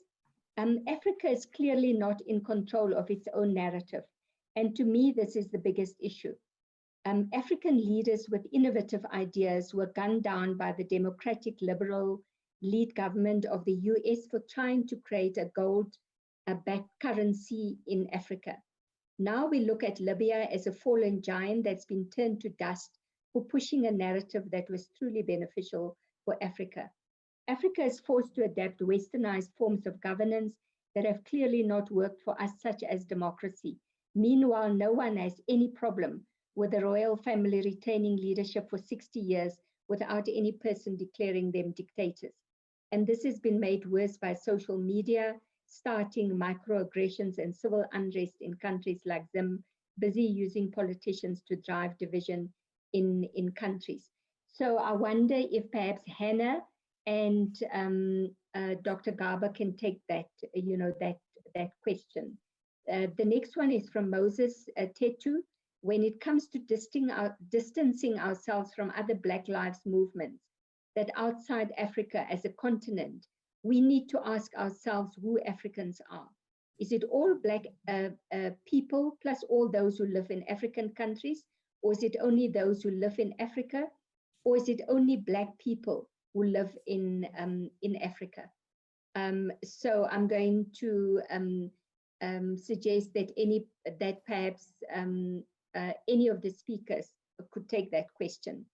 Africa is clearly not in control of its own narrative. And to me, this is the biggest issue. African leaders with innovative ideas were gunned down by the democratic liberal lead government of the US for trying to create a gold-backed currency in Africa. Now we look at Libya as a fallen giant that's been turned to dust for pushing a narrative that was truly beneficial for Africa. Africa is forced to adapt westernized forms of governance that have clearly not worked for us, such as democracy. Meanwhile, no one has any problem with the royal family retaining leadership for 60 years without any person declaring them dictators. And this has been made worse by social media, starting microaggressions and civil unrest in countries like Zim, busy using politicians to drive division in countries. So I wonder if perhaps Hannah and Dr. Garba can take that, that question. The next one is from Moses Tetu. When it comes to distancing ourselves from other Black Lives movements, that outside Africa as a continent, we need to ask ourselves who Africans are. Is it all Black people plus all those who live in African countries? Or is it only those who live in Africa? Or is it only Black people who live in Africa? So I'm going to suggest that perhaps any of the speakers could take that question.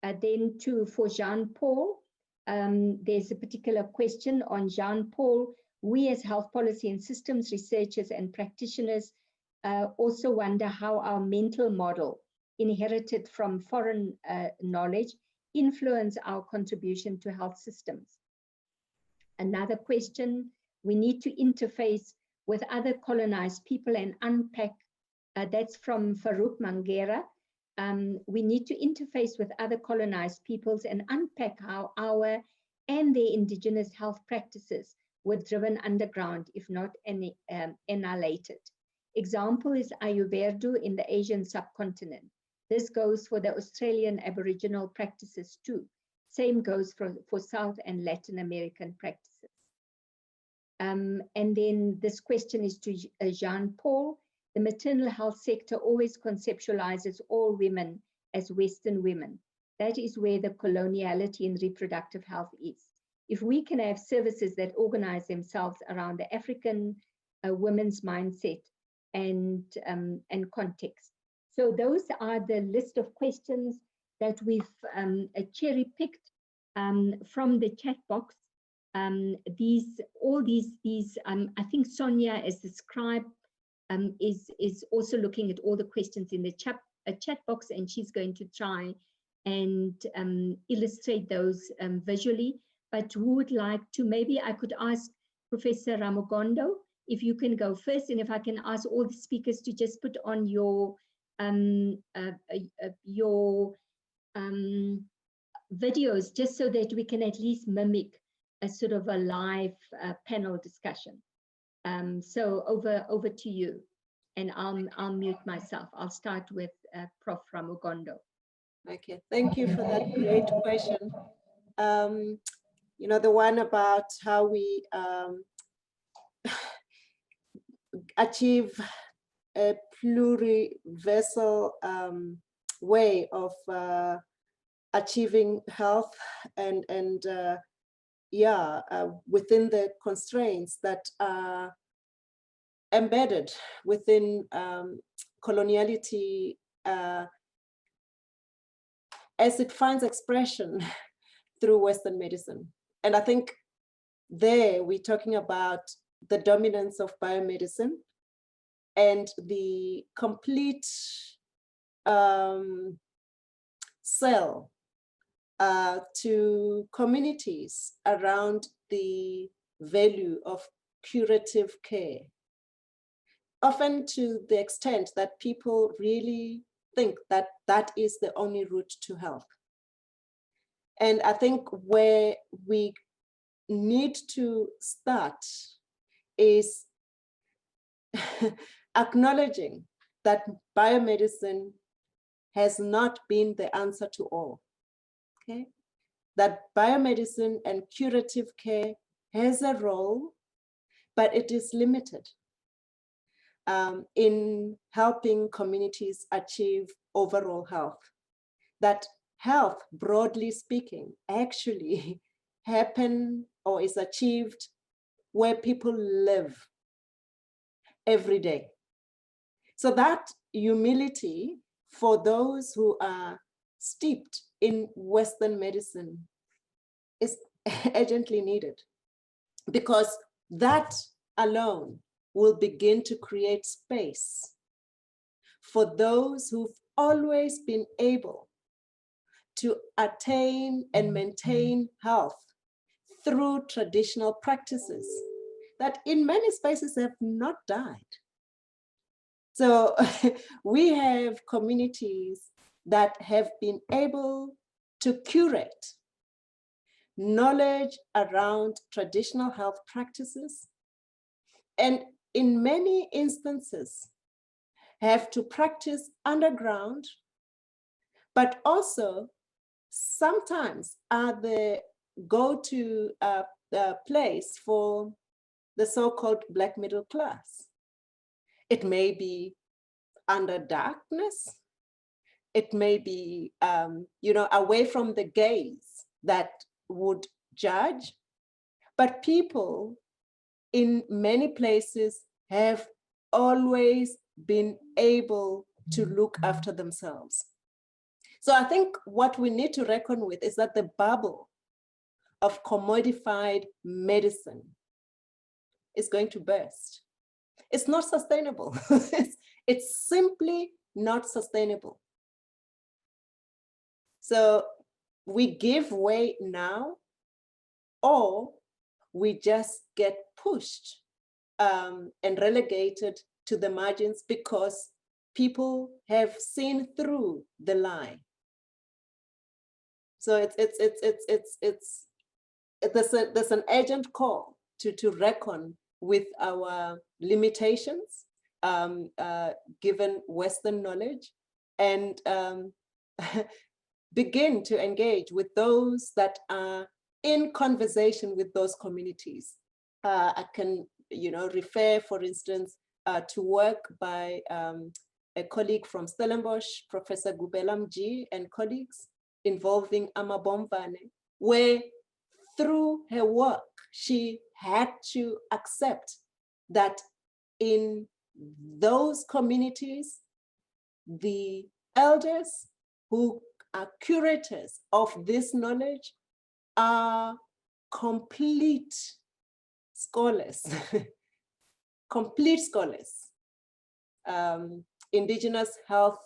Then for Jean-Paul, there's a particular question on Jean-Paul. We as health policy and systems researchers and practitioners also wonder how our mental model inherited from foreign knowledge influence our contribution to health systems. Another question, we need to interface with other colonized people and unpack, that's from Farouk Mangera. We need to interface with other colonized peoples and unpack how our and their indigenous health practices were driven underground, if not annihilated. Example is Ayurveda in the Asian subcontinent. This goes for the Australian Aboriginal practices too. Same goes for South and Latin American practices. And then this question is to Jean-Paul. The maternal health sector always conceptualizes all women as Western women. That is where the coloniality in reproductive health is. If we can have services that organize themselves around the African women's mindset and context. So those are the list of questions that we've cherry-picked from the chat box. I think Sonia as the scribe is also looking at all the questions in the chat box, and she's going to try and illustrate those visually. But who would like to, maybe I could ask Professor Ramugondo, if you can go first, and if I can ask all the speakers to just put on your videos, just so that we can at least mimic a sort of a live panel discussion. So over to you, and I'll mute myself. I'll start with Prof. Ramugondo. Okay, thank you for that great question. You know, the one about how we achieve a pluriversal way of achieving health and within the constraints that are embedded within coloniality as it finds expression through Western medicine. And I think there we're talking about the dominance of biomedicine and the complete sell to communities around the value of curative care, often to the extent that people really think that that is the only route to health. And I think where we need to start is acknowledging that biomedicine has not been the answer to all, okay? That biomedicine and curative care has a role, but it is limited in helping communities achieve overall health. That health, broadly speaking, actually happen or is achieved where people live every day. So that humility for those who are steeped in Western medicine is urgently needed, because that alone will begin to create space for those who've always been able to attain and maintain health through traditional practices that in many spaces have not died. So we have communities that have been able to curate knowledge around traditional health practices, and in many instances have to practice underground, but also sometimes are the go-to place for the so-called Black middle class. It may be under darkness. It may be, away from the gaze that would judge, but people in many places have always been able to look after themselves. So I think what we need to reckon with is that the bubble of commodified medicine is going to burst. It's not sustainable. It's simply not sustainable. So we give way now, or we just get pushed and relegated to the margins because people have seen through the lie. So there's an urgent call to reckon with our limitations given Western knowledge, and begin to engage with those that are in conversation with those communities. I can, refer, for instance, to work by a colleague from Stellenbosch, Professor Gubelam G, and colleagues involving Amabomvane, where through her work, she had to accept that in those communities, the elders who are curators of this knowledge are complete scholars, complete scholars, indigenous health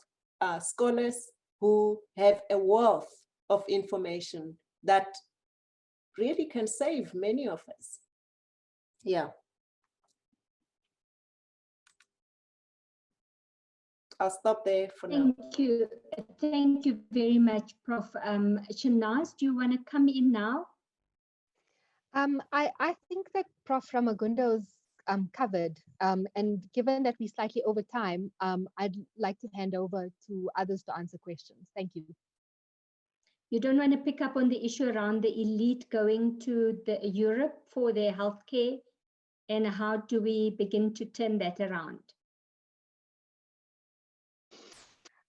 scholars who have a wealth of information that really can save many of us. Yeah. I'll stop there for now. Thank you. Thank you very much, Prof. SHEHNAZ, do you want to come in now? I think that Prof. Ramagundo's covered, and given that we're slightly over time, I'd like to hand over to others to answer questions. Thank you. You don't want to pick up on the issue around the elite going to Europe for their healthcare, and how do we begin to turn that around?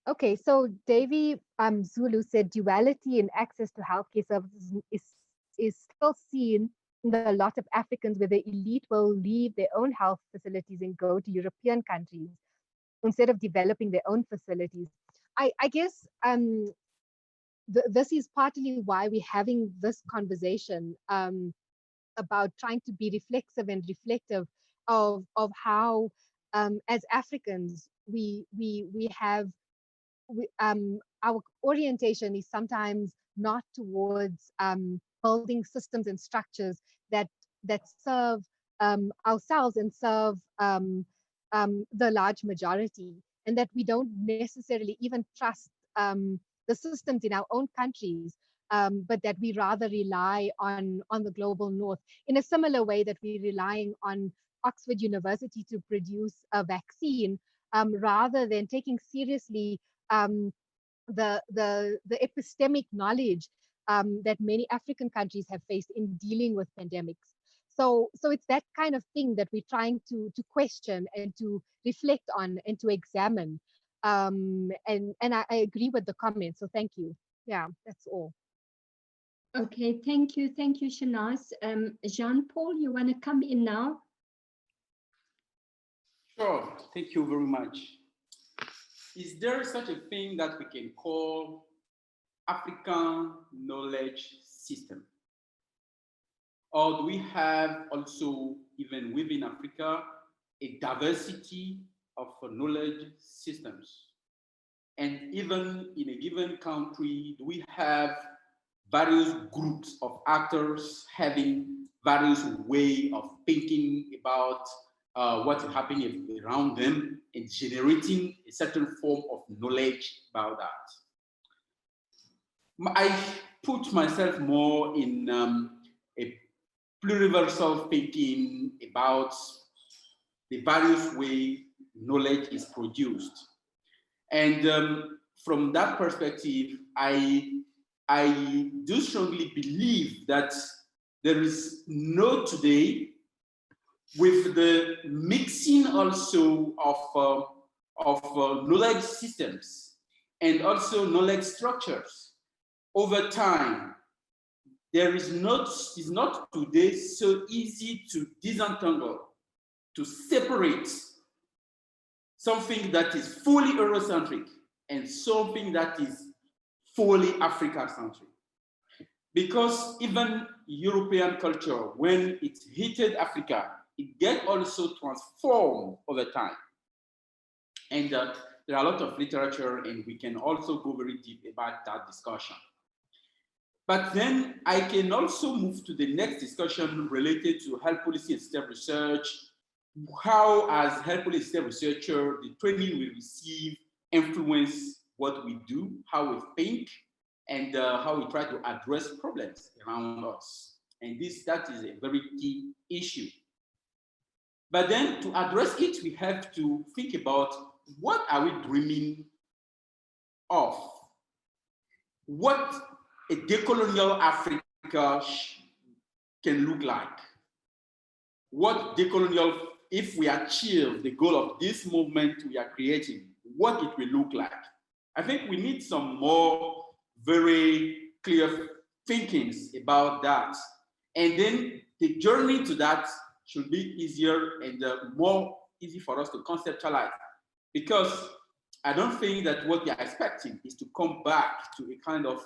Okay, so Davy Zulu said duality in access to healthcare services is still seen in the lot of Africans, where the elite will leave their own health facilities and go to European countries instead of developing their own facilities. I guess this is partly why we're having this conversation about trying to be reflexive and reflective of how, as Africans, our orientation is sometimes not towards building systems and structures that serve ourselves and serve the large majority, and that we don't necessarily even trust the systems in our own countries, but that we rather rely on the global north, in a similar way that we're relying on Oxford University to produce a vaccine, rather than taking seriously the epistemic knowledge that many African countries have faced in dealing with pandemics. So it's that kind of thing that we're trying to question and to reflect on and to examine. And I agree with the comments. So thank you. Yeah, that's all. Okay, thank you, SHEHNAZ. Jean-Paul, you want to come in now? Sure, thank you very much. Is there such a thing that we can call African knowledge system? Or do we have also, even within Africa, a diversity of knowledge systems? And even in a given country, do we have various groups of actors having various ways of thinking about what is happening around them and generating a certain form of knowledge about that? I put myself more in a pluriversal thinking about the various ways knowledge is produced. And from that perspective, I do strongly believe that there is no today, with the mixing also of knowledge systems and also knowledge structures over time, it's not today so easy to disentangle, to separate something that is fully Eurocentric and something that is fully Africa-centric. Because even European culture, when it hit Africa, it gets also transformed over time. And there are a lot of literature, and we can also go very deep about that discussion. But then I can also move to the next discussion related to health policy and system research. How, as health policy system researcher, the training we receive influence what we do, how we think, and how we try to address problems around us. And that is a very key issue. But then to address it, we have to think about what are we dreaming of? What a decolonial Africa can look like? What decolonial, if we achieve the goal of this movement we are creating, what it will look like? I think we need some more very clear thinkings about that. And then the journey to that should be easier and more easy for us to conceptualize. Because I don't think that what we are expecting is to come back to a kind of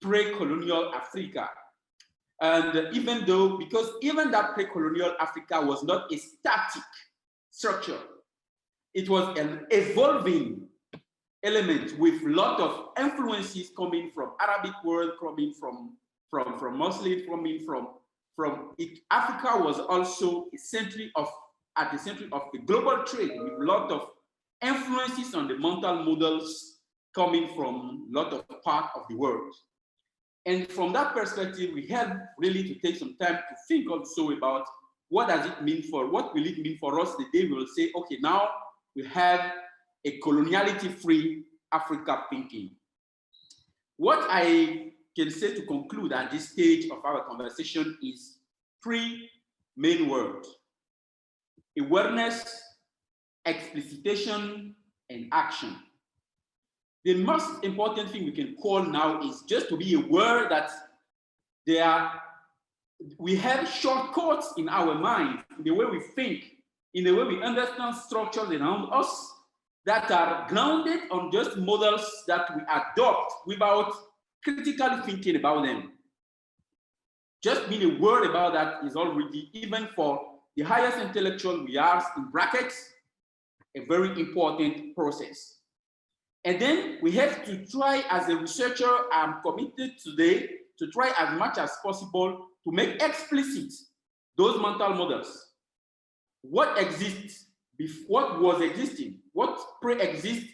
pre-colonial Africa. And even though, because even that pre-colonial Africa was not a static structure, it was an evolving element with a lot of influences coming from Arabic world, coming from Muslim, coming from it. Africa was also at the center of the global trade with a lot of influences on the mental models coming from a lot of parts of the world. And from that perspective, we have really to take some time to think also about what will it mean for us the day we will say, okay, now we have a coloniality-free Africa thinking. What I can say to conclude at this stage of our conversation is 3 main words: awareness, explicitation, and action. The most important thing we can call now is just to be aware that we have shortcuts in our mind, in the way we think, in the way we understand structures around us that are grounded on just models that we adopt without critically thinking about them. Just being aware about that is already, even for the highest intellectual we are, in brackets, a very important process. And then we have to try, as a researcher, I'm committed today to try as much as possible to make explicit those mental models. What exists, what was existing, what pre-exists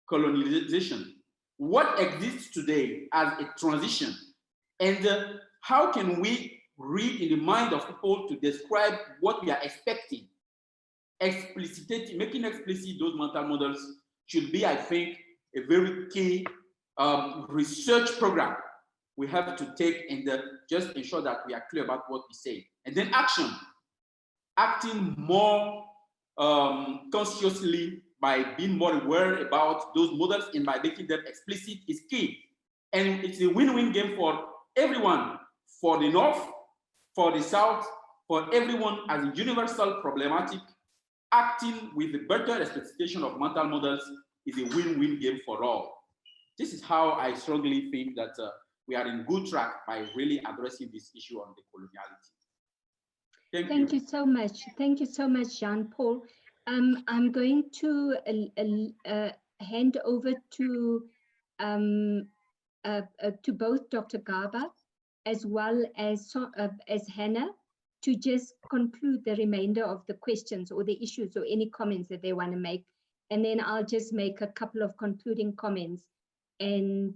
colonization, what exists today as a transition, and how can we read in the mind of people to describe what we are expecting. Making explicit those mental models should be, I think, a very key research program we have to take and just ensure that we are clear about what we say. And then action, acting more consciously by being more aware about those models and by making them explicit is key. And it's a win-win game for everyone, for the North, for the South, for everyone as a universal problematic. Acting with the better expectation of mental models is a win-win game for all. This is how I strongly think that we are in good track by really addressing this issue on decoloniality. Thank you so much. Thank you so much, Jean-Paul. I'm going to hand over to both Dr. Gaba as well as Hannah to just conclude the remainder of the questions or the issues or any comments that they want to make. And then I'll just make a couple of concluding comments. And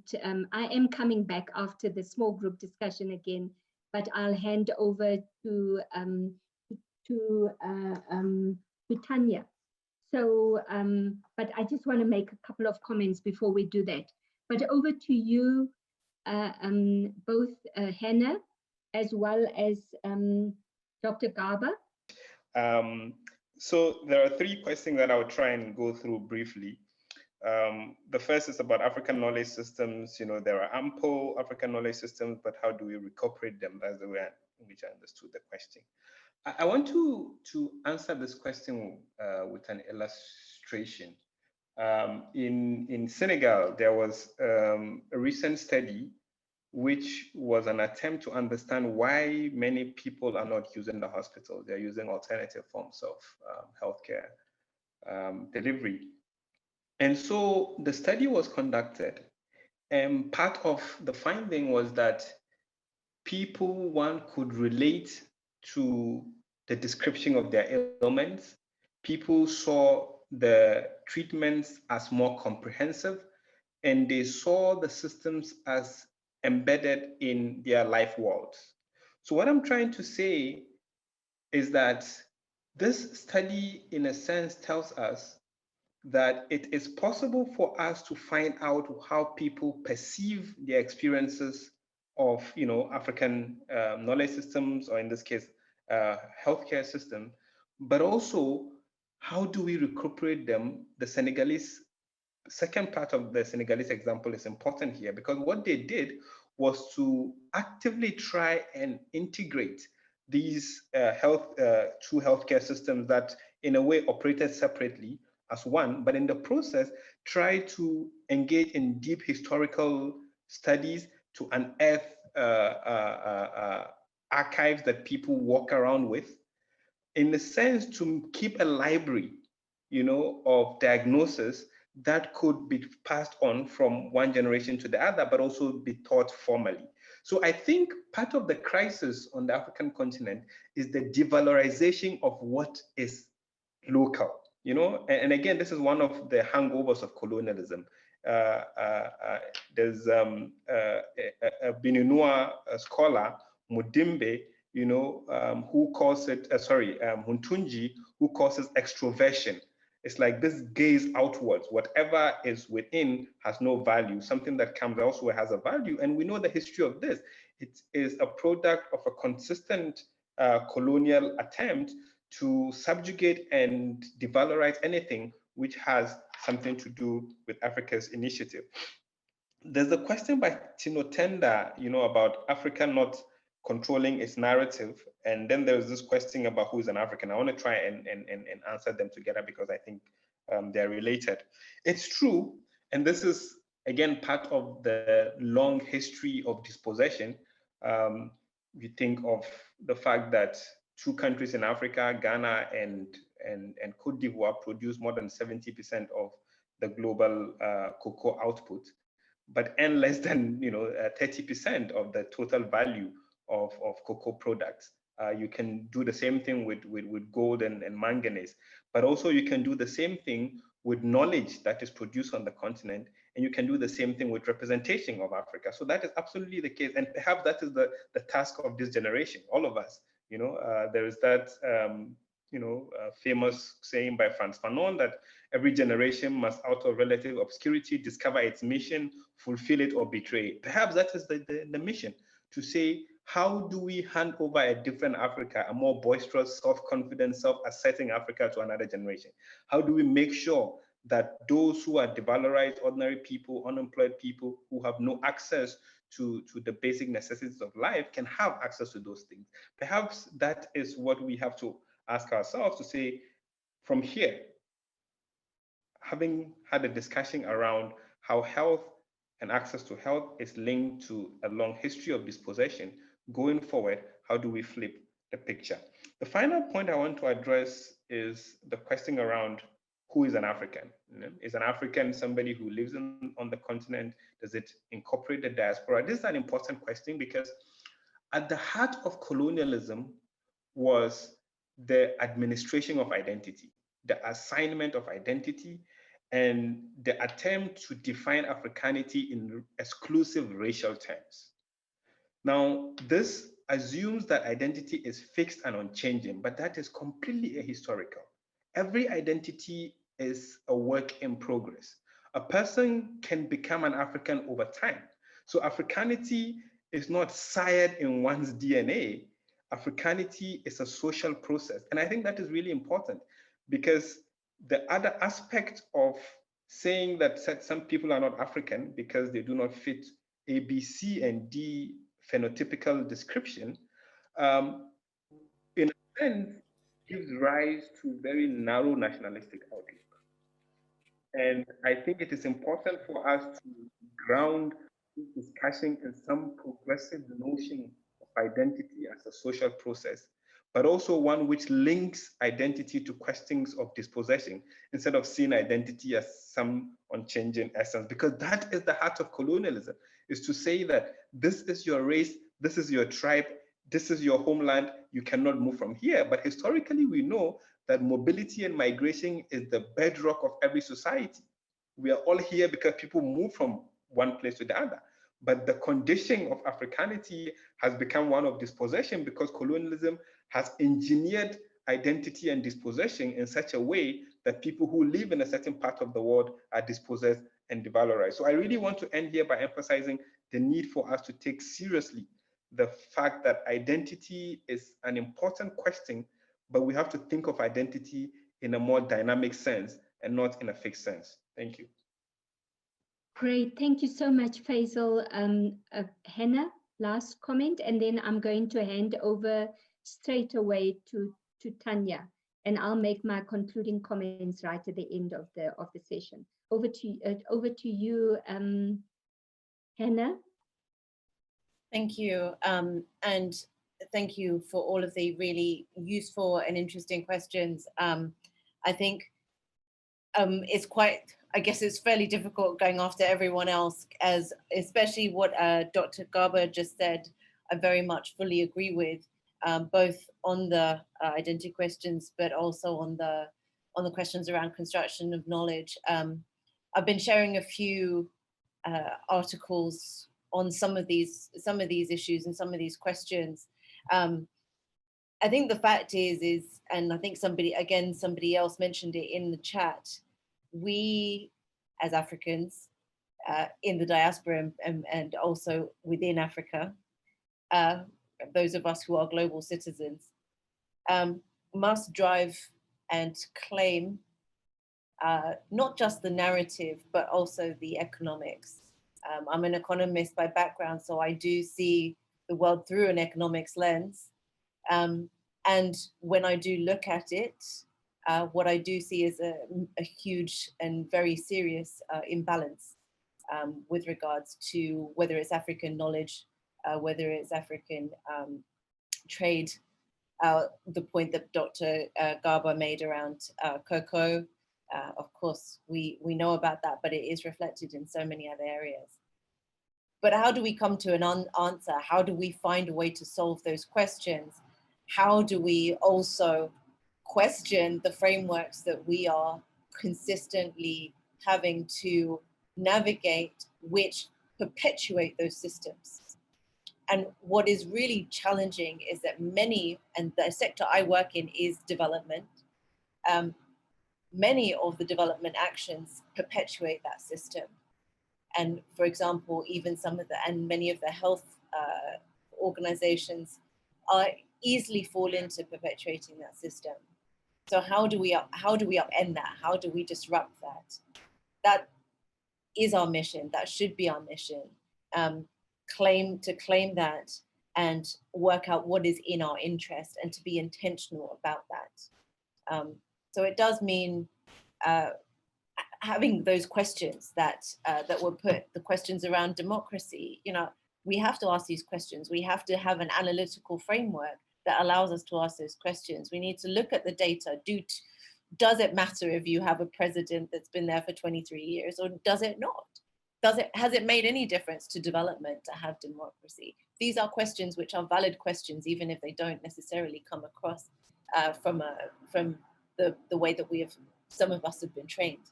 I am coming back after the small group discussion again, but I'll hand over to Tanya. So, but I just want to make a couple of comments before we do that. But over to you, both Hannah as well as Dr. Gaba. So there are three questions that I will try and go through briefly. The first is about African knowledge systems. You know, there are ample African knowledge systems, but how do we recuperate them? That's the way in which I understood the question. I want to answer this question with an illustration. In Senegal, there was a recent study which was an attempt to understand why many people are not using the hospital. They're using alternative forms of healthcare delivery. And so the study was conducted, and part of the finding was that people, one, could relate to the description of their ailments. People saw the treatments as more comprehensive, and they saw the systems as embedded in their life worlds. So what I'm trying to say is that this study, in a sense, tells us that it is possible for us to find out how people perceive their experiences of, you know, African knowledge systems, or in this case, healthcare system, but also how do we recuperate them? The Senegalese, second part of the Senegalese example is important here, because what they did was to actively try and integrate these two healthcare systems that in a way operated separately as one, but in the process try to engage in deep historical studies to unearth archives that people walk around with, in a sense to keep a library, you know, of diagnosis that could be passed on from one generation to the other, but also be taught formally. So I think part of the crisis on the African continent is the devalorization of what is local. You know, and again, this is one of the hangovers of colonialism. There's a Beninois scholar, Mudimbe, you know, who calls it, Huntunji, who calls it extroversion. It's like this gaze outwards. Whatever is within has no value. Something that comes elsewhere has a value. And we know the history of this. It is a product of a consistent colonial attempt to subjugate and devalorize anything which has something to do with Africa's initiative. There's a question by Tino Tenda, you know, about Africa not controlling its narrative. And then there's this question about who is an African. I want to try and answer them together because I think they're related. It's true, and this is, again, part of the long history of dispossession. You think of the fact that two countries in Africa, Ghana and Cote d'Ivoire, produce more than 70% of the global cocoa output, but earn less than 30% of the total value of cocoa products. You can do the same thing with gold and manganese, but also you can do the same thing with knowledge that is produced on the continent, and you can do the same thing with representation of Africa. So that is absolutely the case, and perhaps that is the task of this generation, all of us. You know, there is that famous saying by Frantz Fanon that every generation must, out of relative obscurity, discover its mission, fulfill it, or betray it. Perhaps that is the mission, to say, how do we hand over a different Africa, a more boisterous, self-confident, self-asserting Africa to another generation? How do we make sure that those who are devalorized, ordinary people, unemployed people who have no access to the basic necessities of life can have access to those things? Perhaps that is what we have to ask ourselves, to say, from here, having had a discussion around how health and access to health is linked to a long history of dispossession, going forward, how do we flip the picture? The final point I want to address is the question around who is an African? Is an African somebody who lives on the continent? Does it incorporate the diaspora? This is an important question, because at the heart of colonialism was the administration of identity, the assignment of identity, and the attempt to define Africanity in exclusive racial terms. Now, this assumes that identity is fixed and unchanging, but that is completely ahistorical. Every identity is a work in progress. A person can become an African over time. So Africanity is not sired in one's DNA. Africanity is a social process. And I think that is really important, because the other aspect of saying that some people are not African because they do not fit A, B, C, and D phenotypical description, in a sense, gives rise to very narrow nationalistic outlook. And I think it is important for us to ground this discussion in some progressive notion of identity as a social process, but also one which links identity to questions of dispossession, instead of seeing identity as some unchanging essence, because that is the heart of colonialism, is to say that this is your race, this is your tribe, this is your homeland, you cannot move from here. But historically, we know that mobility and migration is the bedrock of every society. We are all here because people move from one place to the other. But the condition of Africanity has become one of dispossession, because colonialism has engineered identity and dispossession in such a way that people who live in a certain part of the world are dispossessed and devalorized. So I really want to end here by emphasizing the need for us to take seriously the fact that identity is an important question, but we have to think of identity in a more dynamic sense and not in a fixed sense. Thank you. Great, thank you so much, Faisal. Hannah, last comment, and then I'm going to hand over straight away to Tanya, and I'll make my concluding comments right at the end of the session. Over to you, Hannah. Thank you, and thank you for all of the really useful and interesting questions. I think it's quite, I guess it's fairly difficult going after everyone else, as especially what Dr. Garba just said, I very much fully agree with, both on the identity questions, but also on the questions around construction of knowledge. I've been sharing a few articles on some of these issues and some of these questions. I think the fact is, and I think somebody else mentioned it in the chat, we as Africans in the diaspora and also within Africa, those of us who are global citizens, must drive and claim not just the narrative, but also the economics. I'm an economist by background, so I do see the world through an economics lens. And when I do look at it, what I do see is a huge and very serious imbalance with regards to whether it's African knowledge, whether it's African trade, the point that Dr. Garba made around cocoa. Of course, we know about that, but it is reflected in so many other areas. But how do we come to an answer? How do we find a way to solve those questions? How do we also question the frameworks that we are consistently having to navigate, which perpetuate those systems? And what is really challenging is that many, and the sector I work in is development, many of the development actions perpetuate that system. And for example, even many of the health organizations are easily fall into perpetuating that system. So how do we upend that? How do we disrupt that? That is our mission. That should be our mission. Claim that and work out what is in our interest and to be intentional about that. So it does mean having those questions that were put, the questions around democracy. We have to ask these questions. We have to have an analytical framework that allows us to ask those questions. We need to look at the data. Does it matter if you have a president that's been there for 23 years, or does it not? Has it made any difference to development to have democracy? These are questions which are valid questions, even if they don't necessarily come across from the way that some of us have been trained.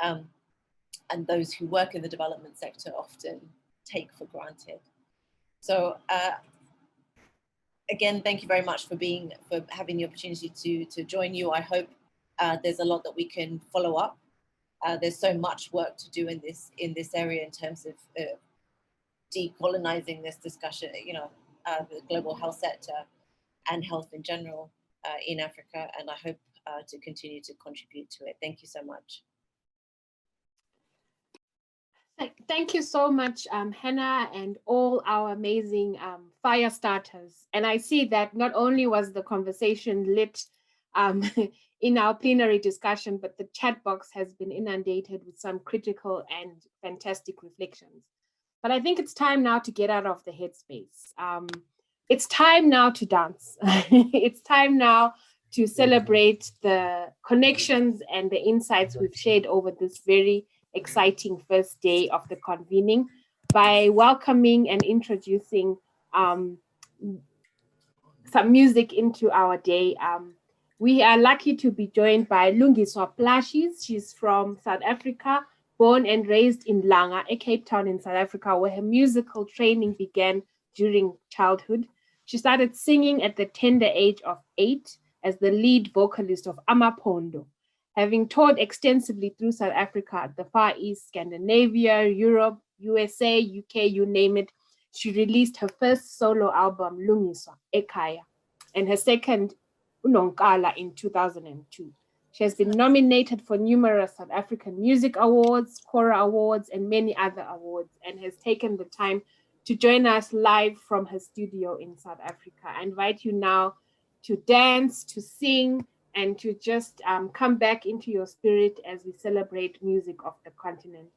And those who work in the development sector often take for granted. So again, thank you very much for having the opportunity to join you. I hope there's a lot that we can follow up. There's so much work to do in this area in terms of decolonizing this discussion, the global health sector and health in general in Africa. And I hope to continue to contribute to it. Thank you so much. Thank you so much, Hannah, and all our amazing fire starters. And I see that not only was the conversation lit in our plenary discussion, but the chat box has been inundated with some critical and fantastic reflections. But I think it's time now to get out of the headspace. It's time now to dance. It's time now to celebrate the connections and the insights we've shared over this very exciting first day of the convening by welcoming and introducing some music into our day. We are lucky to be joined by Lungiswa Plashies. She's from South Africa, born and raised in Langa, a Cape Town in South Africa, where her musical training began during childhood. She started singing at the tender age of 8 as the lead vocalist of Amapondo. Having toured extensively through South Africa, the Far East, Scandinavia, Europe, USA, UK, you name it, she released her first solo album, Lungiswa, Ekaya, and her second, Unonkala, in 2002. She has been nominated for numerous South African Music Awards, Cora Awards, and many other awards, and has taken the time to join us live from her studio in South Africa. I invite you now to dance, to sing, and to just come back into your spirit as we celebrate music of the continent.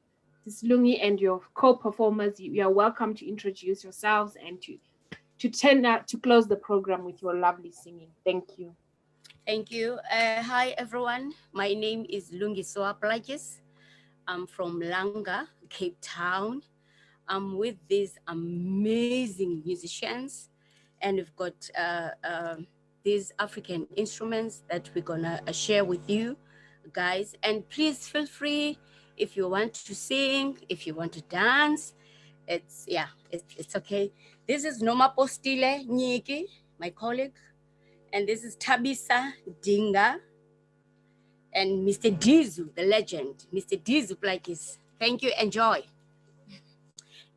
This Lungi and your co-performers, you are welcome to introduce yourselves and to close the program with your lovely singing. Thank you. Thank you. Hi, everyone. My name is Lungiswa Plashies. I'm from Langa, Cape Town. I'm with these amazing musicians, and we've got these African instruments that we're gonna share with you guys. And please feel free if you want to sing, if you want to dance, it's okay. This is Noma Postile Nyiki, my colleague, and this is Tabisa Dinga, and Mr. Dizu, the legend, Mr. Dizu Plashies. Thank you, enjoy.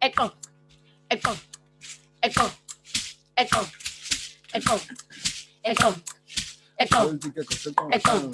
Echo, echo, echo, echo, echo. Echo, echo, echo,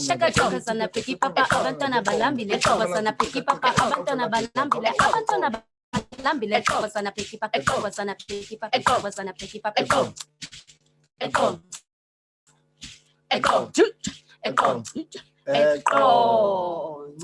Shaga shaga sana piki papa abantona balambile sana piki papa abantona balambile abantona balambile sana piki papa sana piki papa sana piki papa echo echo echo echo echo echo.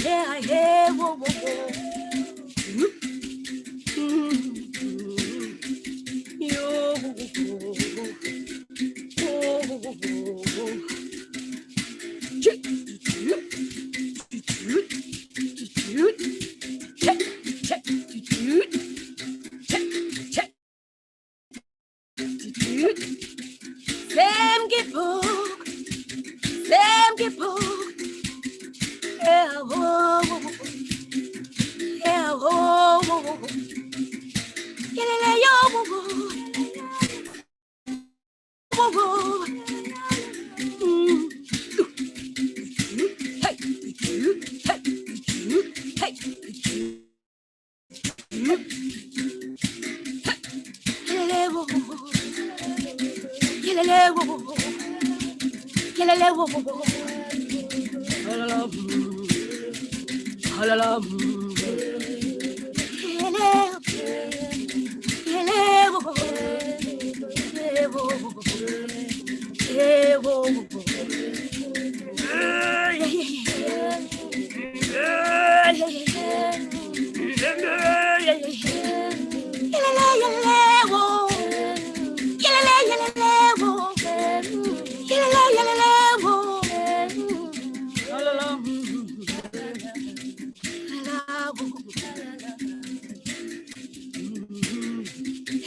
Yeah, yeah, whoa, whoa, whoa. Yo, Sam get book, Sam get book. Yeah, whoa, yeah, whoa, yeah, yo, whoa.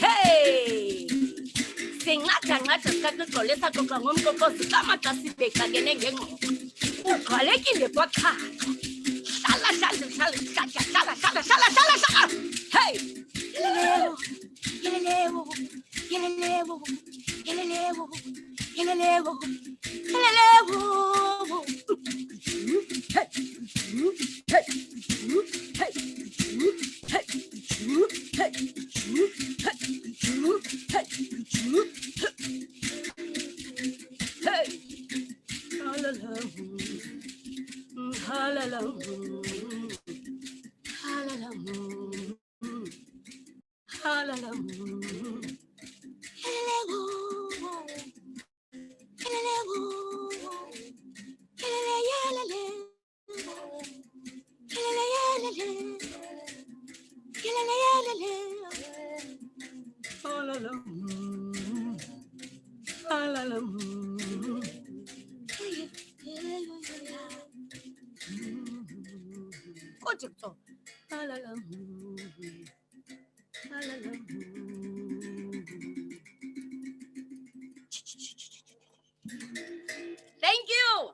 Hey, hey, sing ngathi sikaqolesa qoqa ngomqoqozi kamata sibheka ngene ngenqo uqalekile kwacha shala hey yelelewo Thank you.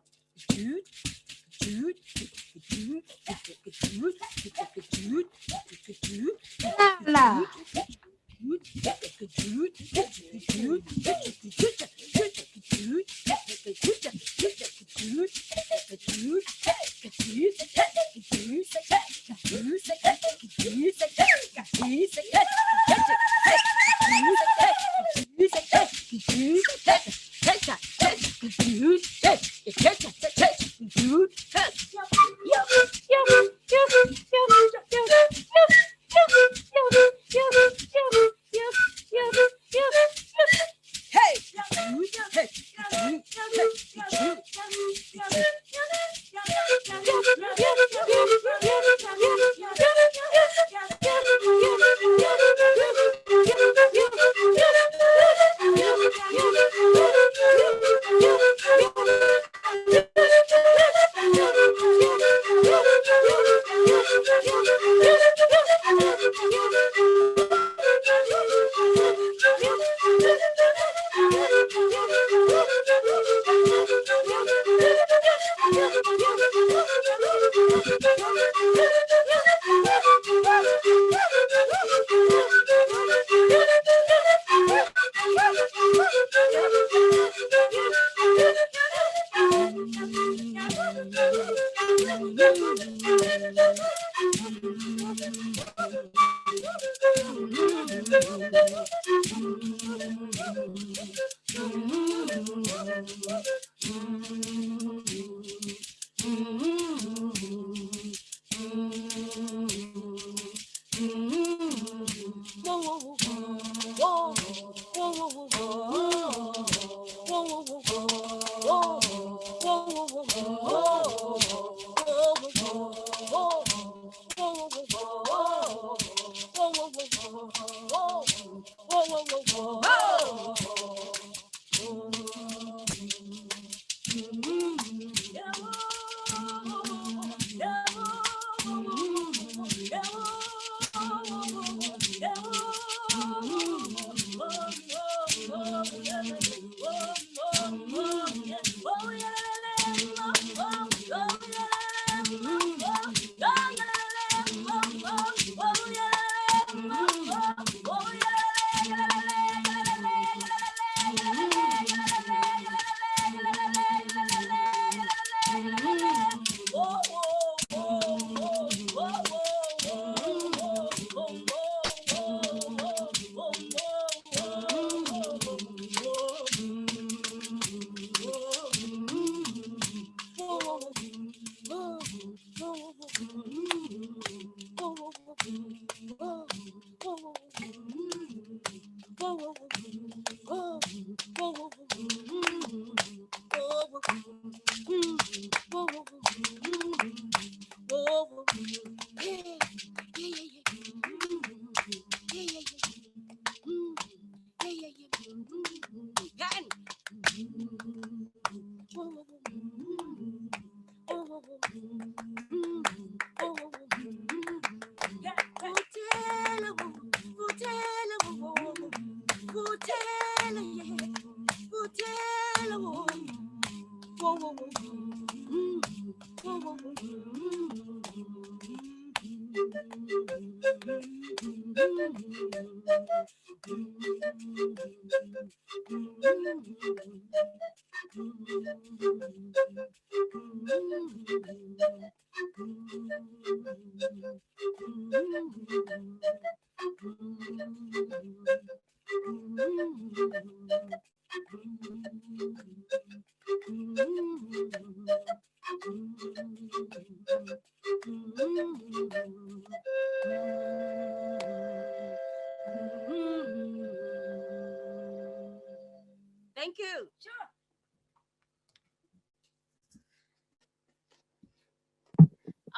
Thank you. Sure.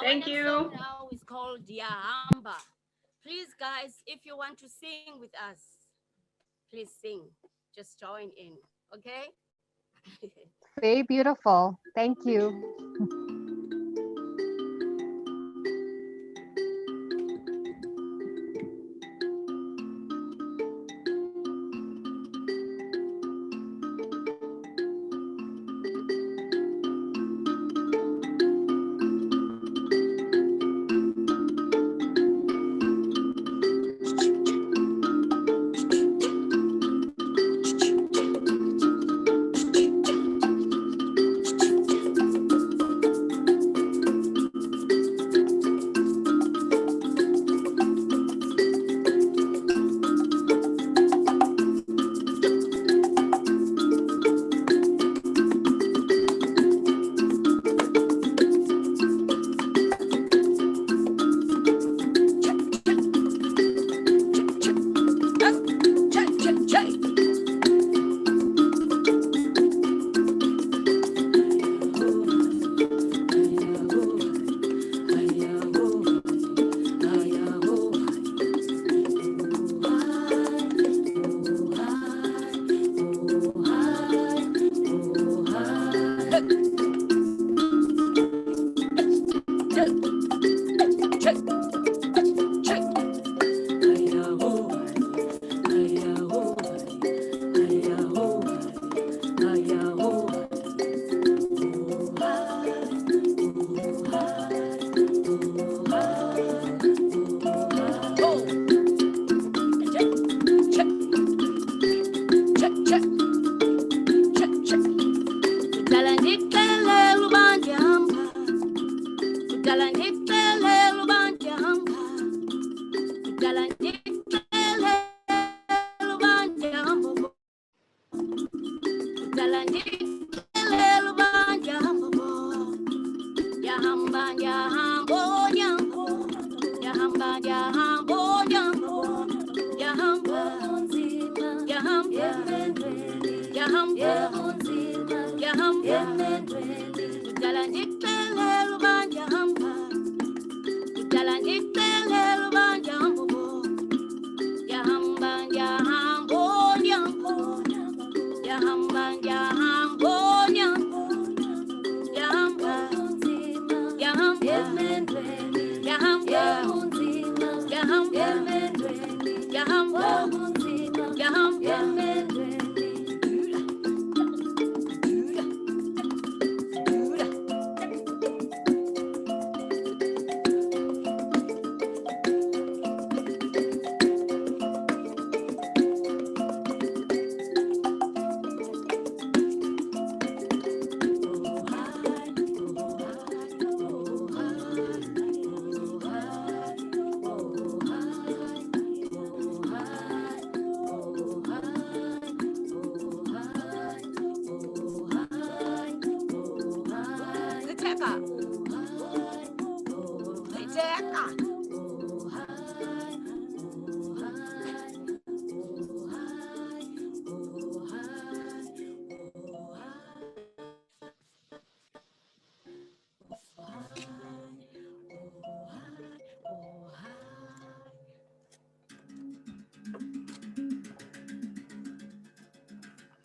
Thank you. Our next song now is called Yahamba. Please, guys, if you want to sing with us, please sing. Just join in, okay? Very beautiful. Thank you.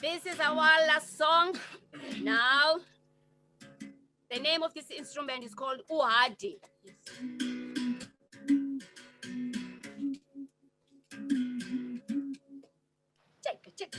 This is our last song. Now, the name of this instrument is called Uhadi. Check.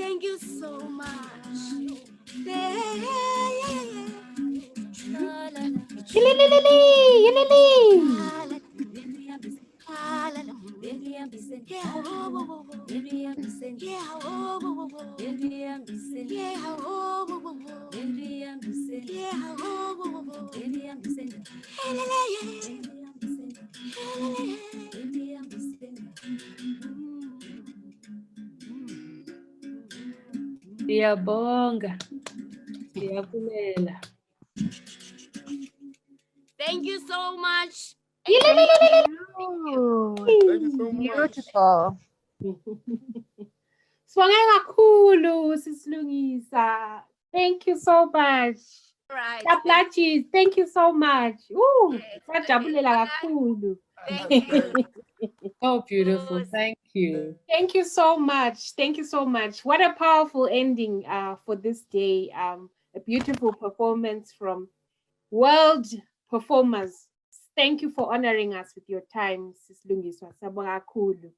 Thank you so much. Siyabonga. Siyabulela. Thank you so much. Thank you. Thank you so much. Beautiful. Sibonge kakhulu sisilungisa. Thank you so much. Right. Kaplachi, thank you so much. Ooh, Yes, sajabulela kakhulu. Oh, beautiful. Thank you. Thank you so much. Thank you so much. What a powerful ending for this day. A beautiful performance from world performers. Thank you for honoring us with your time, Sis Lungiswa. Sabonga kakhulu.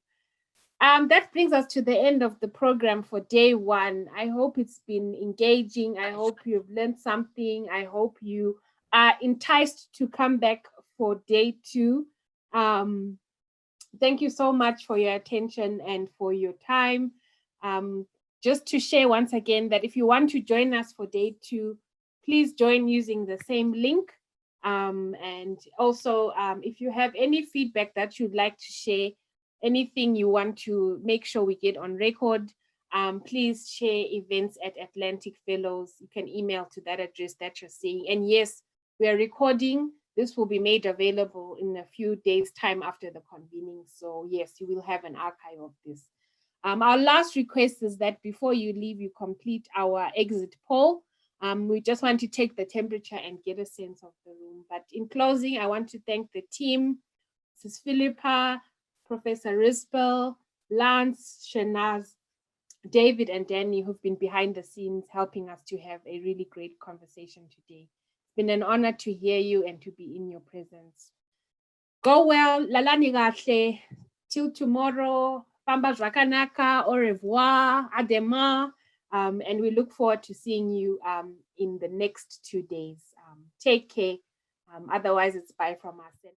That brings us to the end of the program for day one. I hope it's been engaging. I hope you've learned something. I hope you are enticed to come back for day two. Thank you so much for your attention and for your time. Just to share once again that if you want to join us for day two, please join using the same link. And also, if you have any feedback that you'd like to share, anything you want to make sure we get on record, please share events at Atlantic Fellows. You can email to that address that you're seeing. And yes, we are recording. This will be made available in a few days' time after the convening. So yes, you will have an archive of this. Our last request is that before you leave, you complete our exit poll. We just want to take the temperature and get a sense of the room. But in closing, I want to thank the team, Sis Philippa, Professor Rispel, Lance, SHEHNAZ, David, and Danny, who've been behind the scenes helping us to have a really great conversation today. It's been an honor to hear you and to be in your presence. Go well, lalani kahle. Till tomorrow, Pamba Zwakanaka, au revoir, adema. And we look forward to seeing you in the next 2 days. Take care. Otherwise, it's bye from us.